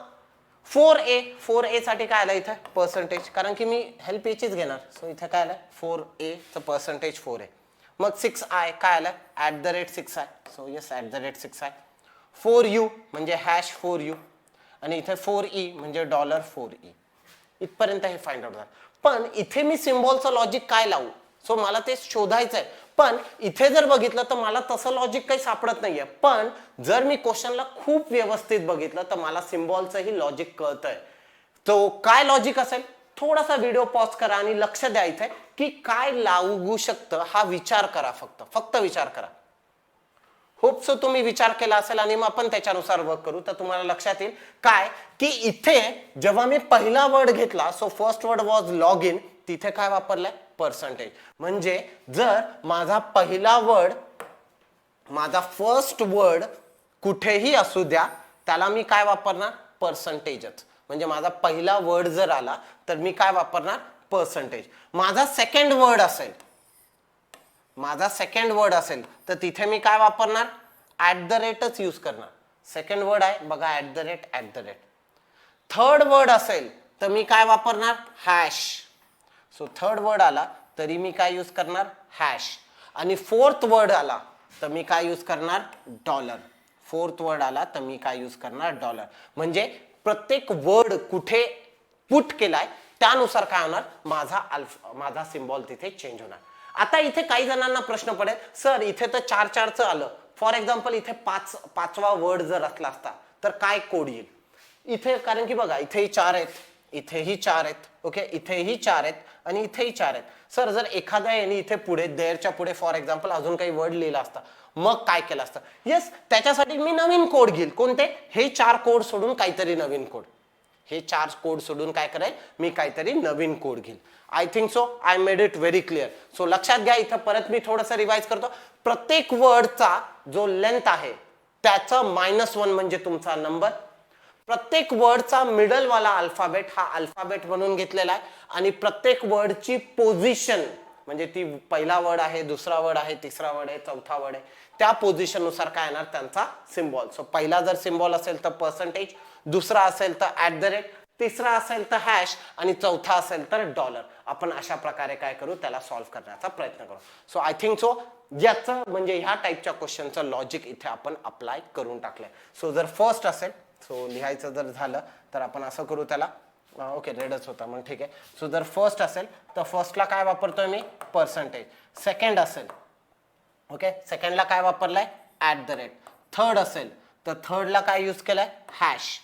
4A साठी काय आलं इथे पर्सेंटेज, कारण की मी हेल्प याचीच घेणार. सो इथे काय आलं 4A चं पर्सेंटेज 4 आहे. मग 6I काय आलं @6I. So yes @6I. 4U म्हणजे #4U, आणि इथे 4E म्हणजे $4E. इथपर्यंत हे फाइंड आउट झालं. पण इथे मी सिम्बॉलचं लॉजिक काय लावू, सो मला ते शोधायचं आहे. पण इथे जर बघितलं तर मला तसं लॉजिक काही सापडत नाहीये. पण जर मी क्वेश्चनला खूप व्यवस्थित बघितलं तर मला सिम्बॉलचंही लॉजिक कळतंय. तो काय लॉजिक असेल, थोडासा व्हिडिओ पॉज करा आणि लक्ष द्यायचंय की काय लागू शकतं, हा विचार करा. फक्त विचार करा. होप सो तुम्ही विचार केला असेल आणि मग आपण त्याच्यानुसार वर्क करू. तर तुम्हाला लक्षात येईल काय की इथे जेव्हा मी पहिला वर्ड घेतला, so first word was log in, तिथे काय वापरलंय पर्सेंटेज. म्हणजे जर माझा पहिला वर्ड, माझा फर्स्ट वर्ड कुठेही असू द्या, त्याला मी काय वापरणार पर्सेंटेजच. म्हणजे माझा पहिला वर्ड जर आला तर मी काय वापरणार पर्सेंटेज. माझा सेकंड वर्ड असेल तर तिथे मी काय वापरणार @च यूज करणार. सेकंड वर्ड आहे बघा @. थर्ड वर्ड असेल तर मी काय वापरणार हॅश. सो थर्ड वर्ड आला तरी मी काय यूज करणार हॅश. आणि फोर्थ वर्ड आला तर मी काय यूज करणार डॉलर. फोर्थ वर्ड आला तर मी काय यूज करणार डॉलर. म्हणजे प्रत्येक वर्ड कुठे पुट केलाय त्यानुसार काय होणार माझा सिम्बॉल तिथे चेंज होणार. आता इथे काही जणांना प्रश्न पडेल, सर इथे तर 4-4चं आलं. फॉर एक्झाम्पल इथे 5वा वर्ड जर असला असता तर काय कोड येईल इथे, कारण की बघा इथेही 4 आहेत, इथेही 4 आहेत, ओके, इथेही 4 आहेत आणि इथेही 4 आहेत. सर जर एखाद्या याने इथे पुढे देअरच्या पुढे फॉर एक्झाम्पल अजून काही वर्ड लिहिला असता मग काय केलं असतं. येस, त्याच्यासाठी मी नवीन कोड घेईल. कोणते, हे 4 कोड सोडून काहीतरी नवीन कोड. हे 4 कोड सोडून काय करेल मी काहीतरी नवीन कोड घेईल. I think so I made it very clear. So लक्षात घ्या, इथं परत मी थोडंसं रिवाइज करतो. प्रत्येक वर्डचा जो लेंथ आहे त्याचा -1 म्हणजे तुमचा नंबर. प्रत्येक वर्डचा मिडल वाला अल्फाबेट हा अल्फाबेट म्हणून घेतलेला आहे. आणि प्रत्येक वर्डची पोझिशन म्हणजे ती पहिला वर्ड आहे, दुसरा वर्ड आहे, तिसरा वर्ड आहे, चौथा वर्ड आहे, त्या पोझिशन नुसार काय येणार त्यांचा सिम्बॉल. सो पहिला जर सिम्बॉल असेल तर पर्सेंटेज, दुसरा असेल तर @, तिसरा असेल तर हॅश, आणि चौथा असेल तर डॉलर. आपण अशा प्रकारे काय करू त्याला सॉल्व्ह करण्याचा प्रयत्न करू. सो आय थिंक सो याचं म्हणजे ह्या टाईपच्या क्वेश्चनचं लॉजिक इथे आपण अप्लाय करून टाकलंय. सो जर फर्स्ट असेल, सो लिहायचं जर झालं तर आपण असं करू त्याला, ओके रेडच होता मग ठीक आहे. सो जर फर्स्ट असेल तर फर्स्टला काय वापरतोय मी पर्सेंटेज. सेकंड असेल, ओके, सेकंडला काय वापरलाय @. थर्ड असेल तर थर्डला काय यूज केलाय हॅश.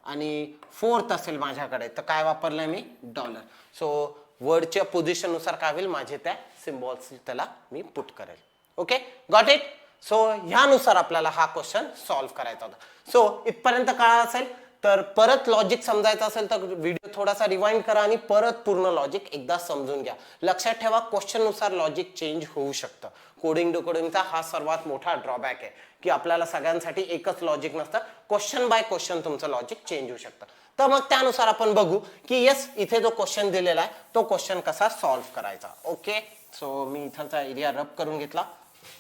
आणि फोर्थ असेल माझ्याकडे तर काय वापरलंय मी डॉलर. सो वर्डच्या पोझिशन नुसार काय होईल माझे त्या सिम्बॉल्स त्याला मी पुट करेल. Okay, got it. सो ह्यानुसार आपल्याला हा क्वेश्चन सॉल्व्ह करायचा होता. सो इथपर्यंत कळलं असेल तर परत लॉजिक समजायचं असेल तर व्हिडिओ थोडासा रिवाइंड करा आणि परत पूर्ण लॉजिक एकदा समजून घ्या. लक्षात ठेवा क्वेश्चन नुसार लॉजिक चेंज होऊ शकतं. कोडिंग डिकोडिंगचा हा सर्वात मोठा ड्रॉबॅक आहे की आपल्याला सगळ्यांसाठी एकच लॉजिक नसतं. क्वेश्चन बाय क्वेश्चन तुमचं लॉजिक चेंज होऊ शकतं. तर मग त्यानुसार आपण बघू की येस इथे जो क्वेश्चन दिलेला आहे तो क्वेश्चन कसा सॉल्व्ह करायचा. ओके, सो मी इथलचा एरिया रब करून घेतला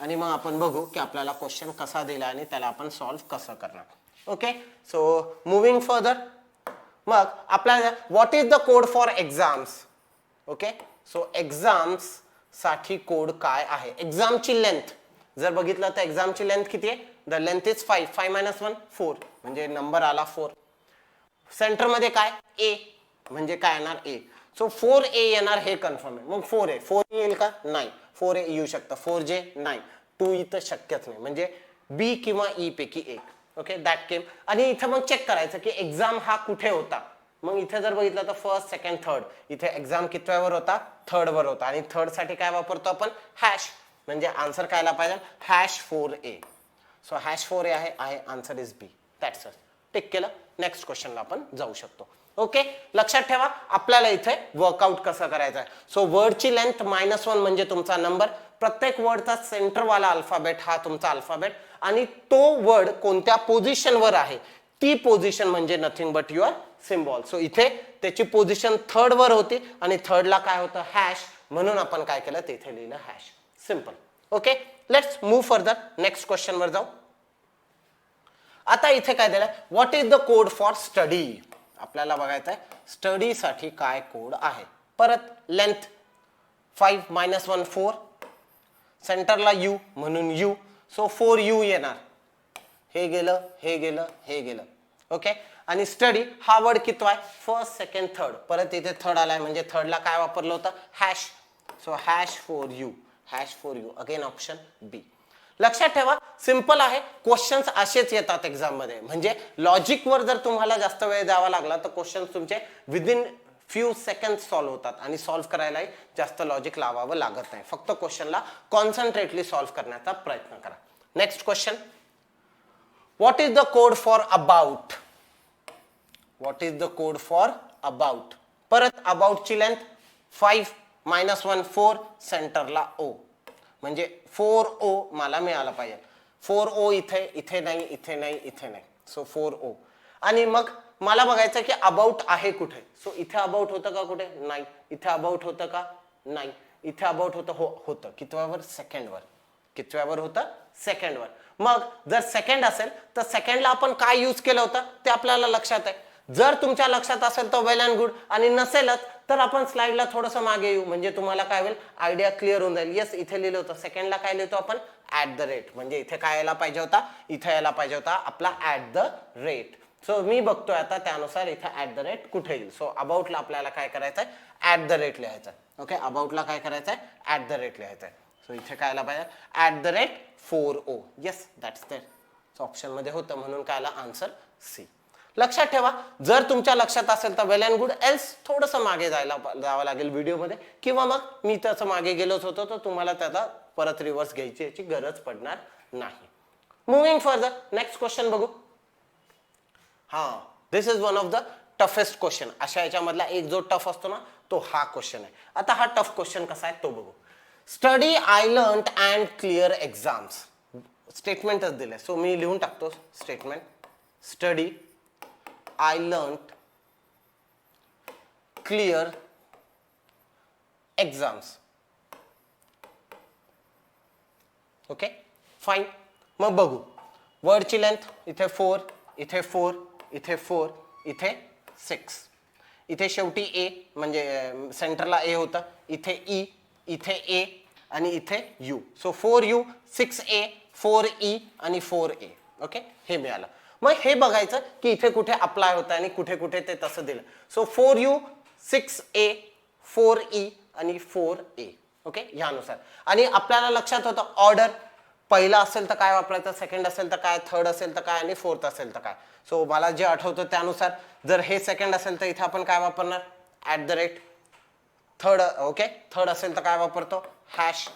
आणि मग आपण बघू की आपल्याला क्वेश्चन कसा दिला आणि त्याला आपण सॉल्व्ह कसं करणार. ओके, सो मुव्हिंग फर्दर, मग आपल्याला what is the code for exams. Okay, so exams साठी कोड काय आहे. एक्झामची लेंथ जर बघितलं तर एक्झामची लेंथ किती आहे, द लेंथ इज 5, 5 - 1 4 म्हणजे नंबर आला 4. सेंटर मध्ये काय ए म्हणजे काय येणार ए. सो 4A येणार हे कन्फर्म आहे. मग 4 आहे, 4 येईल का नाही, 4A येऊ शकतं. 4J नाही, 2 इथं शक्यच नाही. म्हणजे बी किंवा ई पैकी एक. ओके, दॅट केम. आणि इथं मग चेक करायचं की एक्झाम हा कुठे होता. मग इथे जर बघितलं तर फर्स्ट सेकंड थर्ड, इथे एक्झाम कितव्यावर होता, थर्ड वर होता, आणि थर्ड साठी काय वापरतो आपण, हॅश, म्हणजे आन्सर काय आला पाहिजे, #4a. सो #4a आहे answer is B. That's it. Tick केलं. नेक्स्ट क्वेश्चनला आपण जाऊ शकतो. ओके, लक्षात ठेवा आपल्याला इथे वर्कआउट कसं करायचं आहे. सो वर्डची लेंथ -1 म्हणजे तुमचा नंबर, प्रत्येक वर्डचा सेंटरवाला अल्फाबेट हा तुमचा अल्फाबेट, आणि तो वर्ड कोणत्या पोझिशनवर आहे ती पोझिशन म्हणजे nothing but your symbol. So इथे त्याची पोझिशन थर्ड वर होती आणि थर्डला काय होतं, हॅश, म्हणून आपण काय केलं, तिथे लिहिलं hash. Simple. Okay, let's move further. Next question were जाऊ. आता इथे काय दिलंय, what is the code for study. आपल्याला बघायचं आहे स्टडी साठी काय कोड आहे. परत लेंथ 5 - 1 4, सेंटरला यू म्हणून यू, सो 4u येणार. हे गेलं, हे गेलं, हे गेलं. ओके, आणि स्टडी हा वर्ड कितवा आहे, फर्स्ट सेकंड थर्ड, परत इथे थर्ड आलाय म्हणजे थर्डला काय वापरलं होतं, hash. So #4u again option B. लक्षात ठेवा सिंपल आहे. क्वेश्चन्स असेच येतात एक्झाम मध्ये, म्हणजे लॉजिक वर जर तुम्हाला जास्त वेळ द्यावा लागला तर क्वेश्चन्स तुमचे विदिन फ्यू सेकंड सॉल्व्ह होतात, आणि सॉल्व्ह करायलाही जास्त लॉजिक लावावं लागत नाही. फक्त क्वेश्चनला कॉन्सन्ट्रेटली सॉल्व्ह करण्याचा प्रयत्न करा. Next question, what is the code for about. What is the code for about. परत अबाउटची लेंथ 5 - 1 4, सेंटरला ओ, म्हणजे 4o मला मिळाला पाहिजे. 4o इथे नाही, इथे नाही, इथे नाही, सो 4o. आणि मग मला बघायचं की अबाउट आहे कुठे. सो इथे अबाउट होतं का, कुठे नाही. इथे अबाउट होतं का, नाही. इथे अबाउट होतं, होतं कितव्यावर, सेकंडवर. कितव्यावर होतं, सेकंडवर. मग जर सेकंड असेल तर सेकंडला आपण काय यूज केलं होतं ते आपल्याला लक्षात आहे. जर तुमच्या लक्षात असेल तर वेल अँड गुड, आणि नसेलच तर आपण स्लाइडला थोडंसं मागे येऊ, म्हणजे तुम्हाला काय होईल, आयडिया क्लिअर होऊन जाईल. येस, इथे लिहिलं होतं सेकंडला काय लिहितो आपण, @, म्हणजे इथे काय यायला पाहिजे होता, इथे यायला पाहिजे होता आपला @. सो मी बघतोय आता त्यानुसार इथे @ कुठे येईल. सो अबाउटला आपल्याला काय करायचंय, @. लिहायचं. ओके, अबाउटला काय करायचंय, @. लिहायचंय. सो इथे काय आला पाहिजे, @4o. येस, दॅट्स देट. सो ऑप्शन मध्ये होतं म्हणून काय आला आन्सर सी. लक्षात ठेवा जर तुमच्या लक्षात असेल तर वेल अँड गुड, एल्स थोडंसं मागे जावं लागेल व्हिडिओमध्ये, किंवा मग मी त्याचं मागे गेलोच होतो तर तुम्हाला त्याला परत रिव्हर्स घ्यायची याची गरज पडणार नाही. मुव्हिंग फर्दर, नेक्स्ट क्वेश्चन बघू. This is one of the toughest question. अशा याच्यामधला एक जो टफ असतो ना तो हा क्वेश्चन आहे. आता हा टफ क्वेश्चन कसा आहे तो बघू. Study, I learned and clear exams. स्टेटमेंटच दिले, सो मी लिहून टाकतो statement. Study, I learned, clear exams. Okay, fine. मग बघू वर्डची लेंथ इथे 4, इथे 4, इथे 4, इथे 6, इथे शेवटी ए म्हणजे सेंटरला ए होता, इथे ई, इथे ए, आणि इथे you. So 4u, 6a, 4e आणि 4a. ओके, हे मिळालं. मग हे बघायचं की इथे कुठे अप्लाय होतं आणि कुठे कुठे ते तसं दिलं. सो 4u, 6a, 4e आणि 4a. ओके, ह्यानुसार. आणि आपल्याला लक्षात होतं ऑर्डर, पहिला असेल तर काय वापरायचं, सेकंड असेल तर काय, थर्ड असेल तर काय, आणि फोर्थ असेल तर काय. सो मला जे आठवतं त्यानुसार जर हे सेकंड असेल तर इथे आपण काय वापरणार, @. थर्ड, ओके, थर्ड असेल तर काय वापरतो, हॅश.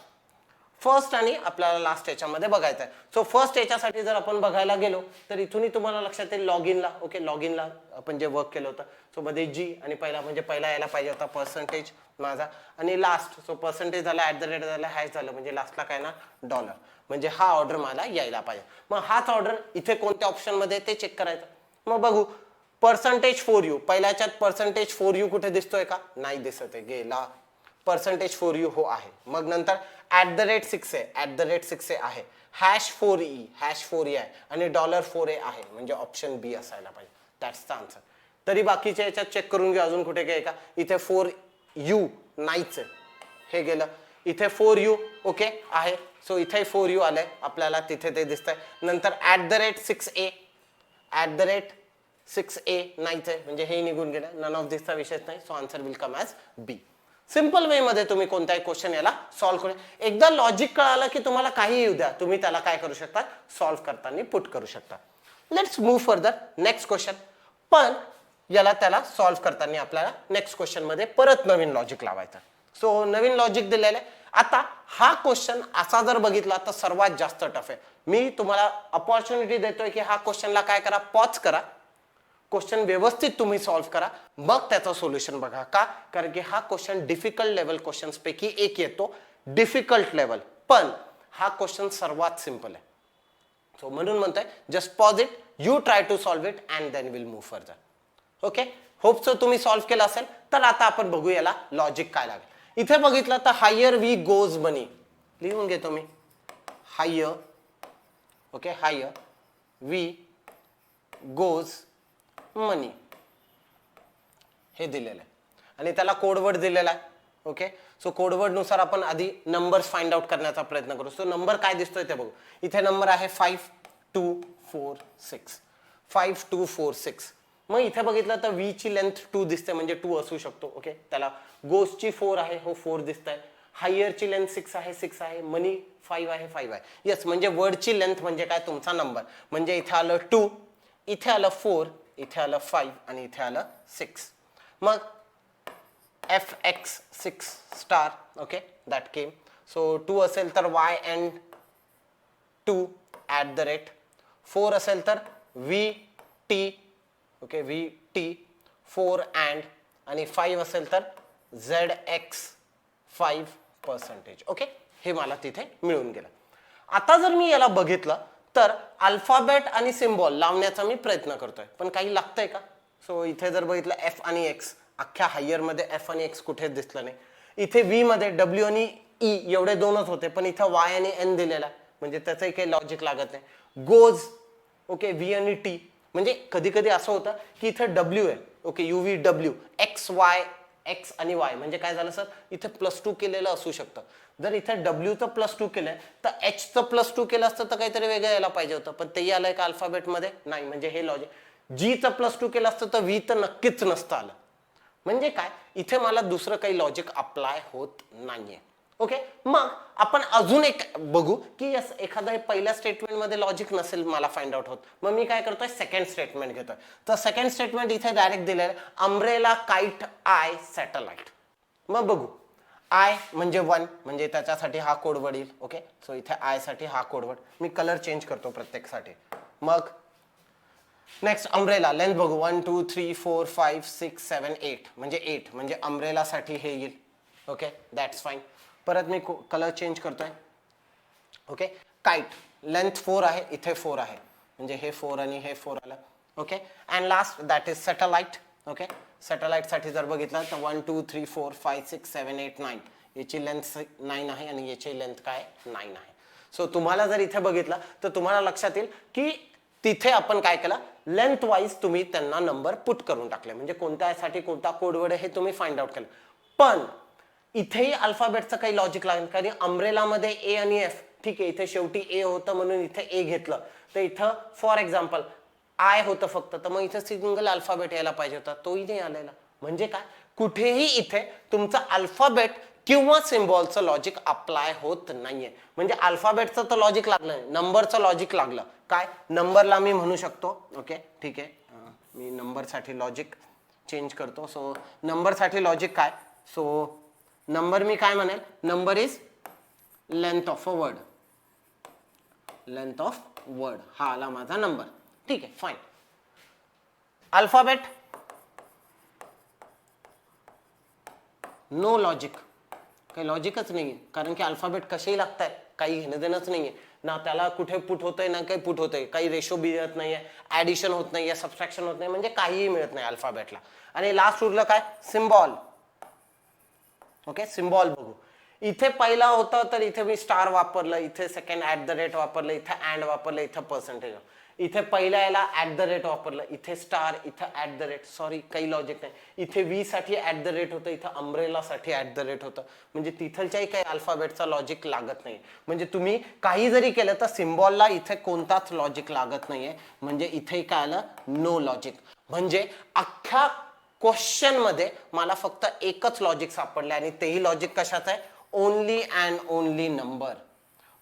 फर्स्ट आणि आपल्याला लास्ट याच्यामध्ये बघायचं आहे. सो फर्स्ट याच्यासाठी जर आपण बघायला गेलो तर इथूनही तुम्हाला लक्षात येईल लॉग इनला. ओके, लॉग इनला आपण जे वर्क केलं होतं सो मध्ये जी आणि पहिला म्हणजे पहिला यायला पाहिजे होता पर्सेंटेज माझा, आणि लास्ट सो पर्सेंटेज झाला, @. झाला, हॅश झालं, म्हणजे लास्टला काय ना $. म्हणजे हा ऑर्डर मला यायला पाहिजे. मग हाच ऑर्डर इथे कोणत्या ऑप्शन मध्ये ते चेक करायचं. मग बघू पर्सेंटेज 4u, पहिल्याच्यात पर्सेंटेज 4u कुठे दिसतोय का, नाही दिसत आहे, गेला. पर्सेंटेज 4u हो आहे. मग नंतर @6a, @6a आहे, #4e, #4e आहे, आणि $4a आहे, म्हणजे ऑप्शन बी असायला पाहिजे. That's the answer. तरी बाकीच्या याच्यात चेक करून घेऊ अजून कुठे काय का. इथे 4u नाहीच आहे, हे गेलं. इथे 4u ओके आहे, सो इथे 4u आलंय आपल्याला, तिथे ते दिसतंय. नंतर @6a, @6a नाहीच आहे, म्हणजे हे निघून गेलं. नन ऑफ दिसचा विषयच नाही, so answer will come as B. Simple way मध्ये तुम्ही कोणताही क्वेश्चन याला सॉल्व्ह करू. एकदा लॉजिक कळालं की तुम्हाला काही येऊ द्या, तुम्ही त्याला काय करू शकता, सॉल्व्ह करताना पुट करू शकता. Let's move further. Next question. पण याला त्याला सॉल्व्ह करताना आपल्याला नेक्स्ट क्वेश्चन मध्ये परत नवीन लॉजिक लावायचं. सो नवीन लॉजिक दिलेलं आहे. आता हा क्वेश्चन असा जर बघितला तर सर्वात जास्त टफ आहे. मी तुम्हाला अपॉर्च्युनिटी देतोय की हा क्वेश्चनला काय करा, पॉज करा, क्वेश्चन व्यवस्थित तुम्ही सॉल्व्ह करा, मग त्याचं सोल्युशन बघा. का? कारण की हा क्वेश्चन डिफिकल्ट लेवल क्वेश्चन्स पैकी एक येतो, डिफिकल्ट लेवल, पण हा क्वेश्चन सर्वात सिंपल आहे. सो म्हणून म्हणतोय just pause it, you try to solve it and then will move further. Okay, hope so तुम्ही सॉल्व्ह केला असेल. तर आता आपण बघू याला लॉजिक काय लागेल. इथे बघितलं तर हायर वी गोज मनी लिहून घेतो मी. Higher, okay, higher we goes money हे दिलेलं आहे आणि त्याला कोडवर्ड दिलेला आहे. ओके, सो कोडवर्ड नुसार आपण आधी नंबर फाइंड आउट करण्याचा प्रयत्न करू. सो नंबर काय दिसतोय ते बघू. इथे नंबर आहे 5246, 5246. मग इथे बघितलं तर वी ची लेंथ 2 दिसते, म्हणजे 2 असू शकतो. ओके, त्याला गोसची 4 आहे, हो 4 दिसतंय. हायरची लेंथ 6 आहे, 6 आहे. मनी 5 आहे, 5 आहे. येस, म्हणजे वर्डची लेंथ म्हणजे काय, तुमचा नंबर. म्हणजे इथे आलं 2, इथे आलं 4, इथे आलं 5 आणि इथे आलं 6. मग fx6 star, okay, that came. So 2 असेल तर y and 2 @ द रेट, 4 असेल तर vt, ओके, vt 4 and आणि 5 असेल तर zx 5%. ओके, हे मला तिथे मिळून गेलं. आता जर मी याला बघितलं तर अल्फाबेट आणि सिम्बॉल लावण्याचा मी प्रयत्न करतोय, पण काही लागतंय का? सो इथे जर बघितलं f आणि x, अख्ख्या हायर मध्ये f आणि x कुठे दिसलं नाही. इथे v मध्ये w आणि e एवढे दोनच होते, पण इथे y आणि n दिलेला, म्हणजे त्याचंही काही लॉजिक लागत नाही. गोज, ओके, v आणि t, म्हणजे कधी कधी असं होतं की इथे w आहे, okay, uv w, x y, x आणि y, म्हणजे काय झालं सर, इथे +2 केलेलं असू शकतं. जर इथे w चं +2 केलंय तर h चं +2 केलं असतं तर काहीतरी वेगळं यायला पाहिजे होतं, पण तेही आलंय का अल्फाबेट मध्ये? नाही. म्हणजे हे लॉजिक. g चं +2 केलं असतं तर v तर नक्कीच नसतं आलं. म्हणजे काय, इथे मला दुसरं काही लॉजिक अप्लाय होत नाहीये. ओके, मग आपण अजून एक बघू की यस, एखादा पहिल्या स्टेटमेंट मध्ये लॉजिक नसेल मला फाइंड आउट होत, मग मी काय करतोय, सेकंड स्टेटमेंट घेतोय. तर सेकंड स्टेटमेंट इथे डायरेक्ट दिलेलं आहे, अम्ब्रेला काइट आय सॅटेलाइट. मग बघू, आय म्हणजे 1, म्हणजे त्याच्यासाठी हा कोडवर्ड येईल. ओके, सो इथे आय साठी हा कोडवर्ड, मी कलर चेंज करतो प्रत्येकसाठी. मग नेक्स्ट अम्ब्रेला लेंथ बघू, 1 2 3 4 5 6 7 8, म्हणजे 8, म्हणजे अम्ब्रेला साठी हे येईल. Okay, that's fine. परत मी कलर चेंज करतोय. ओके, काइट लेंथ 4 आहे, इथे 4 आहे, म्हणजे हे 4 आणि हे 4 आलं. Okay, and last that is satellite. Okay, satellite साठी जर बघितलं तर 1 2 3 4 5 6 7 8 9, याची लेंथ 9 आहे आणि याची लेंथ काय 9 आहे. सो तुम्हाला जर इथे बघितलं तर तुम्हाला लक्षात येईल की तिथे आपण काय केलं, लेंथ वाईज तुम्ही त्यांना नंबर पुट करून टाकले, म्हणजे कोणत्यासाठी कोणता कोडवर्ड आहे हे तुम्ही फाइंड आउट केलं. पण इथेही अल्फाबेटचं काही लॉजिक लागेल, कारण अम्ब्रेला मध्ये ए आणि एफ, ठीक आहे, इथे शेवटी ए होतं म्हणून इथे ए घेतलं, तर इथं फॉर एक्झाम्पल आय होतं फक्त, तर मग इथे सिंगल अल्फाबेट यायला पाहिजे होता, तोही नाही आलेला. म्हणजे काय, कुठेही इथे तुमचं अल्फाबेट किंवा सिम्बॉलचं लॉजिक अप्लाय होत नाहीये. म्हणजे अल्फाबेटचं तर लॉजिक लागलं नाही, नंबरचं लॉजिक लागलं. काय, नंबरला मी म्हणू शकतो, ओके ठीक आहे, मी नंबरसाठी लॉजिक चेंज करतो. सो नंबरसाठी लॉजिक काय, सो नंबर मी काय म्हणेल, number is length of a word, length of word हा आला माझा नंबर. ठीक आहे, फाईन. अल्फाबेट नो लॉजिक, काही लॉजिकच नाहीये, कारण की अल्फाबेट कसेही लागतात, काही घेणं देणंच नाहीये ना, त्याला कुठे पुट होतंय ना काही पुट होतंय, काही रेशो मिळत नाहीये, ऍडिशन होत नाहीये, सबट्रॅक्शन होत नाही, म्हणजे काहीही मिळत नाही अल्फाबेटला. आणि लास्ट उरलं काय, सिम्बॉल. ओके, सिम्बॉल बघू. इथे पहिला होता तर इथे मी स्टार वापरलं, इथे सेकंड @ वापरलं, इथे अँड वापरलं, इथे पर्सेंटेज. इथे पहिल्या याला @ वापरलं, इथे स्टार, इथे @ सॉरी काही लॉजिक नाही. इथे वी साठी @ होतं, इथे अम्ब्रेला साठी @ होतं, म्हणजे तिथलच्याही काही अल्फाबेटचा लॉजिक लागत नाही. म्हणजे तुम्ही काही जरी केलं तर सिम्बॉलला इथे कोणताच लॉजिक लागत नाहीये, म्हणजे इथे काय आलं, नो लॉजिक. म्हणजे अख्ख्या क्वेश्चन मध्ये मला फक्त एकच लॉजिक सापडले, आणि तेही लॉजिक कशाचं आहे, ओनली अँड ओनली नंबर.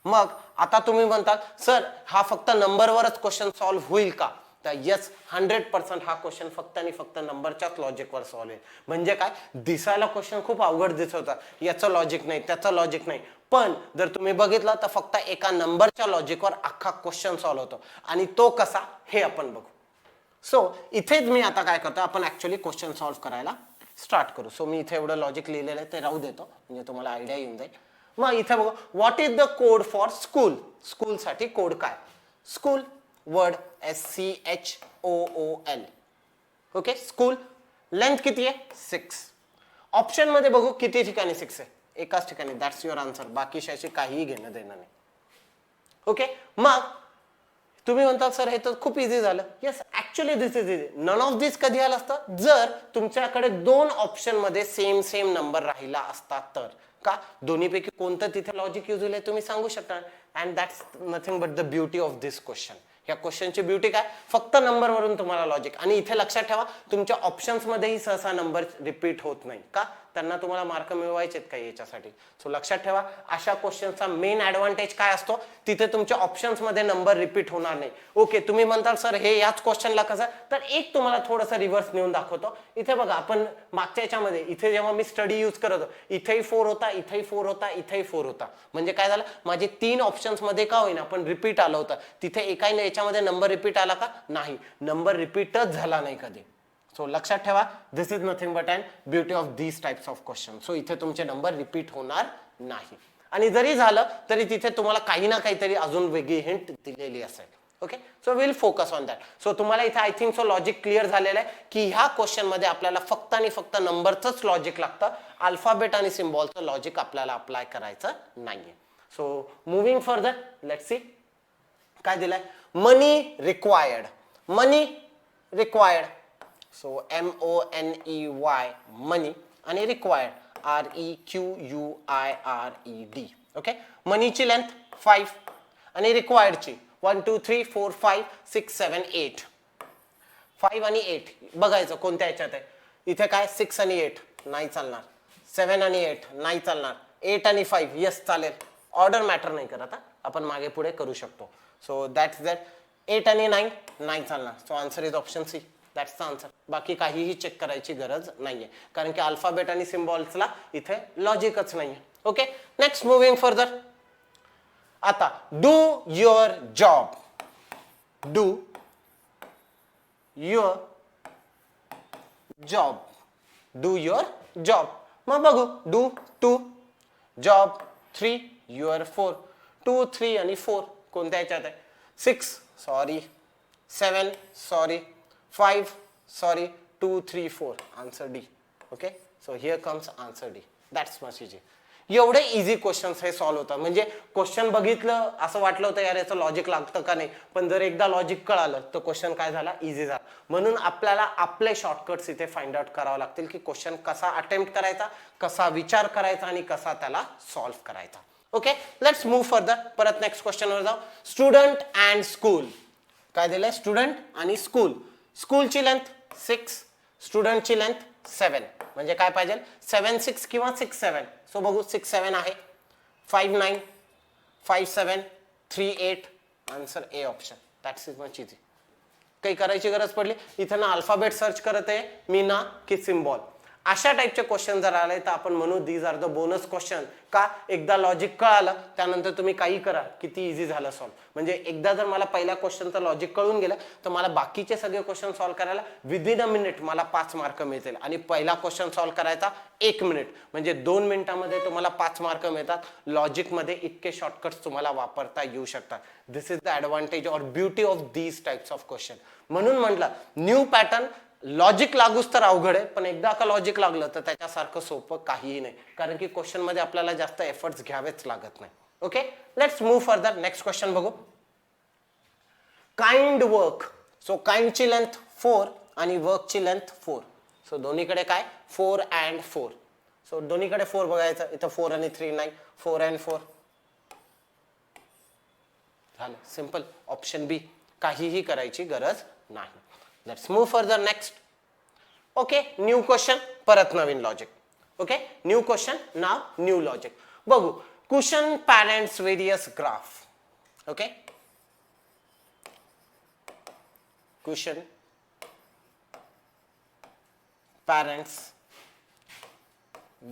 मग आता तुम्ही म्हणतात सर हा फक्त नंबरवरच क्वेश्चन सॉल्व्ह होईल का, तर यस 100% हा क्वेश्चन फक्त आणि फक्त नंबरच्याच लॉजिकवर सॉल्व्ह आहे. म्हणजे काय, दिसायला क्वेश्चन खूप अवघड दिसत होता, याचं लॉजिक नाही त्याचं लॉजिक नाही, पण जर तुम्ही बघितलं तर फक्त एका नंबरच्या लॉजिकवर अख्खा क्वेश्चन सॉल्व्ह होतो. आणि तो कसा हे आपण बघू. सो इथेच मी आता काय करतो, आपण ऍक्च्युअली क्वेश्चन सॉल्व्ह करायला स्टार्ट करू. सो मी इथे एवढं लॉजिक लिहिलेलं आहे ते राहू देतो, म्हणजे तुम्हाला आयडिया येऊन जाईल. मग इथे बघू, what is the code for school. School साठी कोड काय, school word SCHOOL. Okay, school length किती आहे 6. ऑप्शन मध्ये बघू किती ठिकाणी 6 आहे, एकाच ठिकाणी. दॅट्स युअर आन्सर, बाकीशाची काहीही घेणं देणं नाही. ओके, मग तुम्ही म्हणता सर हे तर खूप इझी झालं. Yes, actually this is easy. None of this कधी आलं असतं, जर तुमच्याकडे 2 ऑप्शन मध्ये सेम नंबर राहिला असता तर. का, दोन्हीपैकी कोणतं तिथे लॉजिक युज होईल तुम्ही सांगू शकता. And that's nothing but the beauty of this question. या क्वेश्चनची ब्युटी काय, फक्त नंबरवरून तुम्हाला लॉजिक. आणि इथे लक्षात ठेवा, तुमच्या ऑप्शन्स मध्येही सहसा नंबर रिपीट होत नाही. का, त्यांना तुम्हाला मार्क मिळवायचे आहेत का याच्यासाठी. सो लक्षात ठेवा, अशा क्वेश्चनचा मेन ऍडव्हान्टेज काय असतो, तिथे तुमच्या ऑप्शन्स मध्ये नंबर रिपीट होणार नाही. ओके, तुम्ही म्हणताल सर हे याच क्वेश्चनला कसं, तर एक तुम्हाला थोडंसं रिव्हर्स नेऊन दाखवतो. इथे बघा, आपण मागच्या याच्यामध्ये इथे जेव्हा मी स्टडी यूज करत होतो, इथेही 4 होता, इथेही 4 होता, इथेही 4 होता. म्हणजे काय झालं, माझे 3 ऑप्शन्स मध्ये का होईना पण रिपीट आलं होतं. तिथे एकाही याच्यामध्ये नंबर रिपीट आला का, नाही, नंबर रिपीटच झाला नाही कधी. सो लक्षात ठेवा, this is nothing but and beauty of these types of question. So इथे तुमचे नंबर रिपीट होणार नाही. आणि जरी झालं तरी तिथे तुम्हाला काही ना काहीतरी अजून वेगळी हिंट दिलेली असेल. Okay, so will focus on that. So तुम्हाला इथे I think so logic clear झालेलं आहे की ह्या क्वेश्चन मध्ये आपल्याला फक्त आणि फक्त नंबरचंच लॉजिक लागतं, अल्फाबेट आणि सिम्बॉलचं लॉजिक आपल्याला अप्लाय करायचं नाहीये. So moving further, let's see काय दिलंय. मनी रिक्वायर्ड. मनी रिक्वायर्ड, सो MONEY मनी, आणि रिक्वायर्ड REQUIRED. ओके, मनीची लेंथ 5 आणि रिक्वायर्डची 1 2 3 4 5 6 7 8. 5 आणि 8 बघायचं कोणत्या याच्यात आहे. इथे काय 6 आणि 8 नाही चालणार, 7 आणि 8 नाही चालणार, 8 आणि 5 यस चालेल. ऑर्डर मॅटर नाही करत, आपण मागे पुढे करू शकतो. So that's that. 8 आणि 9 नाही चालणार. So answer is option C. That's the answer. बाकी काहीही चेक करायची गरज नाहीये, कारण की अल्फाबेट आणि सिम्बॉल्सला इथे लॉजिकच नाहीये. Okay, next moving further. आता do your job. Do your job. Do your job. मग बघू, डू 2, जॉब 3, युअर 4. 2 3 आणि 4 कोणत्या याच्यात आहे. 6 sorry, 7 sorry, 5 sorry, 2 3 4. Answer D. Okay, so here comes answer D. That's much easy. एवढे इझी क्वेश्चन्स हे solve होतात. म्हणजे क्वेश्चन बघितलं असं वाटलं होतं यार याचं लॉजिक लागतं का नाही, पण जर एकदा लॉजिक कळालं तर क्वेश्चन काय झाला, इझी झाला. म्हणून आपल्याला आपले शॉर्टकट्स इथे फाइंड आउट करावं लागतील की क्वेश्चन कसा अटेम्प्ट करायचा, कसा विचार करायचा आणि कसा त्याला सॉल्व्ह करायचा. Okay, let's move further. परत नेक्स्ट क्वेश्चनवर जाऊ. Student and school. काय दिलंय, स्टुडंट आणि स्कूल. स्कूलची लेंथ 6, स्टुडंटची लेंथ 7. म्हणजे काय पाहिजे, 7 6 किंवा 6 7. सो बघू, 6 7 आहे, 5 9, 5 7, 3 8. Answer A option. That's is much easy. काही करायची गरज पडली इथं ना अल्फाबेट सर्च करत आहे मी ना की सिम्बॉल. अशा टाइपचे क्वेश्चन जर आले तर आपण म्हणू these are the bonus question. का, एकदा लॉजिक कळालं त्यानंतर तुम्ही काही करा किती इझी झालं सॉल्व्ह. म्हणजे एकदा जर मला पहिल्या क्वेश्चनचं लॉजिक कळून गेलं तर मला बाकीचे सगळे क्वेश्चन सॉल्व्ह करायला विदिन अ मिनिट मला 5 मार्क मिळतील. आणि पहिला क्वेश्चन सॉल्व्ह करायचा 1 मिनिट, म्हणजे 2 मिनिटामध्ये तुम्हाला 5 मार्क मिळतात. लॉजिकमध्ये इतके शॉर्टकट्स तुम्हाला वापरता येऊ शकतात. This is the advantage or beauty of these types of question. म्हणून म्हटलं न्यू पॅटर्न. लॉजिक लागूच तर अवघड आहे, पण एकदा का लॉजिक लागलं तर त्याच्यासारखं सोपं काहीही नाही, कारण की क्वेश्चन मध्ये आपल्याला जास्त एफर्ट्स घ्यावेच लागत नाही. Okay, let's move further. Next question बघू. Kind work. सो काइंडची लेंथ 4 आणि वर्कची लेंथ 4. सो दोन्हीकडे काय 4 अँड 4. सो दोन्हीकडे 4 बघायचं. इथं 4 आणि 3 नाही, 4 अँड 4 झालं. सिंपल. ऑप्शन बी. काहीही करायची गरज नाही. Let's move further. Next. Okay, new question, परत नवीन लॉजिक. ओके, न्यू क्वेश्चन, नाव न्यू लॉजिक. बघू. Question parents various graph. Okay, question parents